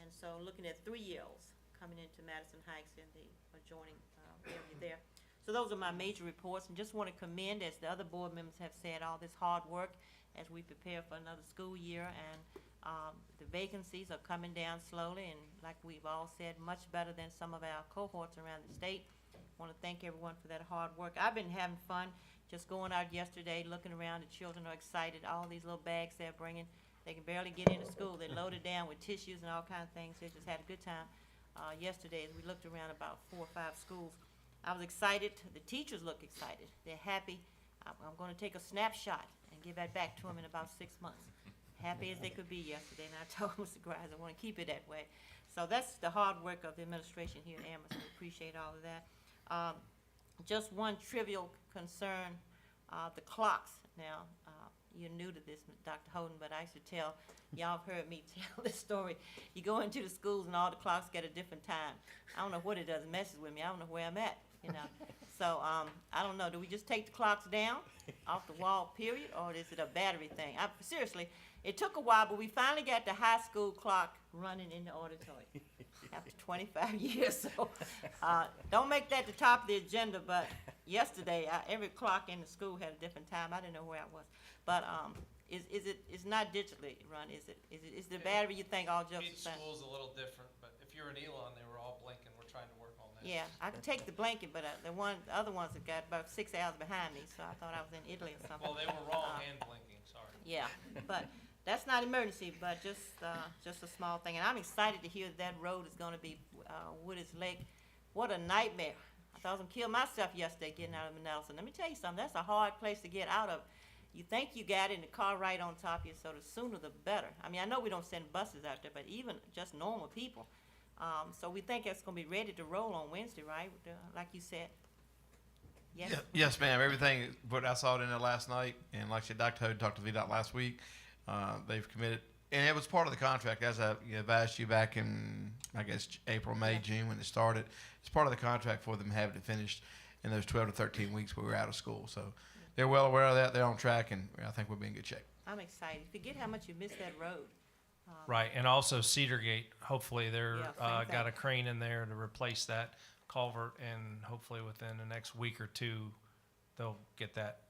And so looking at 3-year-olds coming into Madison Heights and the adjoining area there. So those are my major reports, and just want to commend, as the other board members have said, all this hard work as we prepare for another school year, and the vacancies are coming down slowly, and like we've all said, much better than some of our cohorts around the state. Want to thank everyone for that hard work. I've been having fun just going out yesterday, looking around. The children are excited. All these little bags they're bringing. They can barely get into school. They're loaded down with tissues and all kinds of things. They just had a good time yesterday as we looked around about 4 or 5 schools. I was excited. The teachers look excited. They're happy. I'm going to take a snapshot and give that back to them in about 6 months. Happy as they could be yesterday, and I told Mr. Grimes I want to keep it that way. So that's the hard work of the administration here at Amherst. We appreciate all of that. Just one trivial concern, the clocks. Now, you're new to this, Dr. Holden, but I used to tell, y'all have heard me tell this story. You go into the schools and all the clocks get a different time. I don't know what it does, it messes with me. I don't know where I'm at, you know. So, I don't know, do we just take the clocks down off the wall, period, or is it a battery thing? Seriously, it took a while, but we finally got the high school clock running in the auditorium after 25 years. So, don't make that the top of the agenda, but yesterday, every clock in the school had a different time. I didn't know where I was. But it's not digitally run, is it? Is the battery, you think, all jokes Each aside? school's a little different, but if you're in Elon, they were all blinking. We're trying to work on that. Yeah, I could take the blanket, but the other ones have got about 6 hours behind me, so I thought I was in Italy or something. Well, they were wrong and blinking, sorry. Yeah, but that's not emergency, but just a small thing. And I'm excited to hear that road is gonna be Wooders Lake. What a nightmare. I thought I was gonna kill myself yesterday getting out of Nelson. Let me tell you something, that's a hard place to get out of. You think you got it in the car right on top of you, so the sooner the better. I mean, I know we don't send buses out there, but even just normal people. So we think it's gonna be ready to roll on Wednesday, right? Like you said. Yes? Yeah, yes, ma'am. Everything, what I saw it in there last night, and like I said, Dr. Hood talked to VDOT last week. They've committed, and it was part of the contract, as I advised you back in, I guess, April, May, June, when it started. It's part of the contract for them having it finished in those 12 to 13 weeks where we were out of school. So they're well aware of that. They're on track, and I think we'll be in good shape. I'm excited. Forget how much you missed that road. Right, and also Cedar Gate, hopefully they're, Yeah, same got thing. a crane in there to replace that culvert, and hopefully within the next week or two, they'll get that,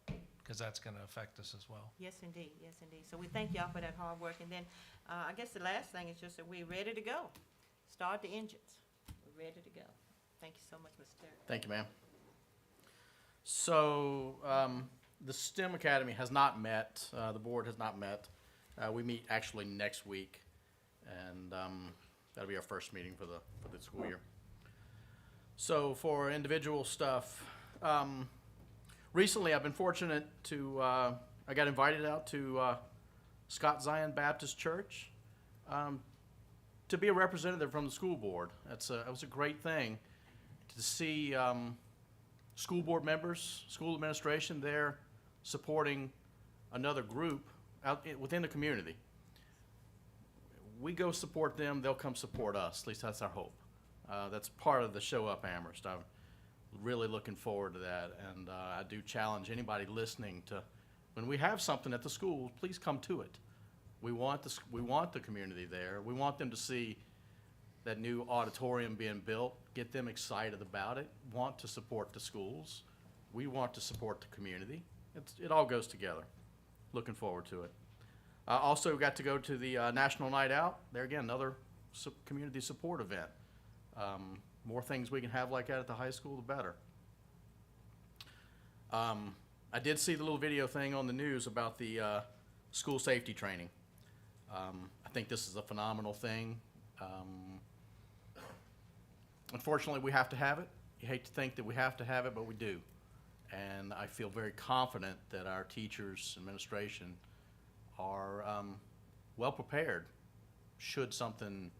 because that's gonna affect us as well. Yes, indeed. Yes, indeed. So we thank y'all for that hard work. And then I guess the last thing is just that we're ready to go. Start the engines. We're ready to go. Thank you so much, Mr. Terry. Thank you, ma'am. So, the STEM Academy has not met, the board has not met. We meet actually next week, and that'll be our first meeting for the school year. So for individual stuff, recently I've been fortunate to, I got invited out to Scott Zion Baptist Church to be a representative from the school board. It was a great thing to see school board members, school administration there supporting another group out within the community. We go support them, they'll come support us. At least that's our hope. That's part of the Show Up Amherst. I'm really looking forward to that, and I do challenge anybody listening to, when we have something at the school, please come to it. We want the community there. We want them to see that new auditorium being built, get them excited about it, want to support the schools. We want to support the community. It all goes together. Looking forward to it. Also got to go to the National Night Out. There again, another community support event. More things we can have like that at the high school, the better. I did see the little video thing on the news about the school safety training. I think this is a phenomenal thing. Unfortunately, we have to have it. You hate to think that we have to have it, but we do. And I feel very confident that our teachers, administration, are well prepared should something,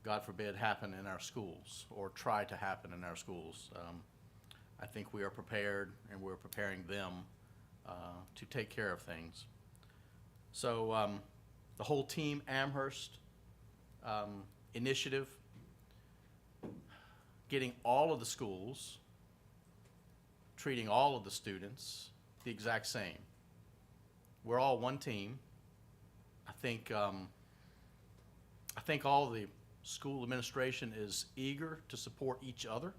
God forbid, happen in our schools or try to happen in our schools. I think we are prepared, and we're preparing them to take care of things. So the whole Team Amherst initiative, getting all of the schools, treating all of the students the exact same. We're all one team. I think all the school administration is eager to support each other.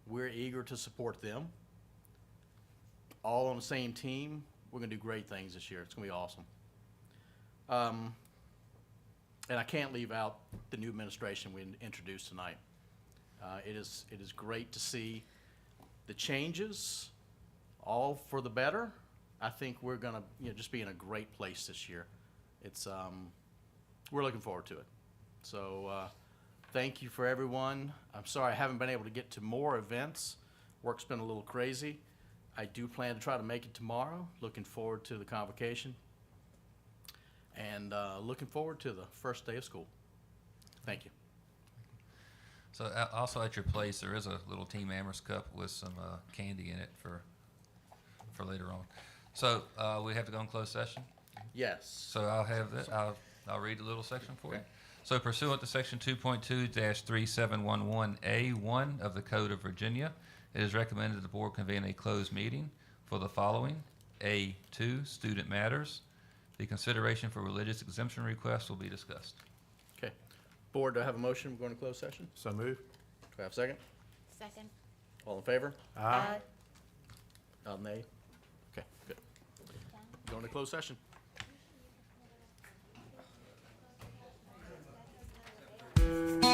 We're eager to support them. All on the same team. We're going to do great things this year. It's going to be awesome. And I can't leave out the new administration we introduced tonight. It is great to see the changes, all for the better. I think we're going to just be in a great place this year. It's we're looking forward to it. So thank you for everyone. I'm sorry I haven't been able to get to more events. Work's been a little crazy. I do plan to try to make it tomorrow. Looking forward to the convocation. And looking forward to the first day of school. Thank you. So also at your place, there is a little Team Amherst cup with some candy in it for later on. So we have to go in closed session? Yes. So I'll have that. I'll read a little section for you. So pursuant to section 2.2-3711A1 of the Code of Virginia, it is recommended that the board convene a closed meeting for the following. A2, student matters. The consideration for religious exemption requests will be discussed. Okay. Board, do I have a motion? We're going to closed session? So move. Do I have a second? Second. All in favor? Aye. Nay? Okay, good. Going to closed session. Thank you.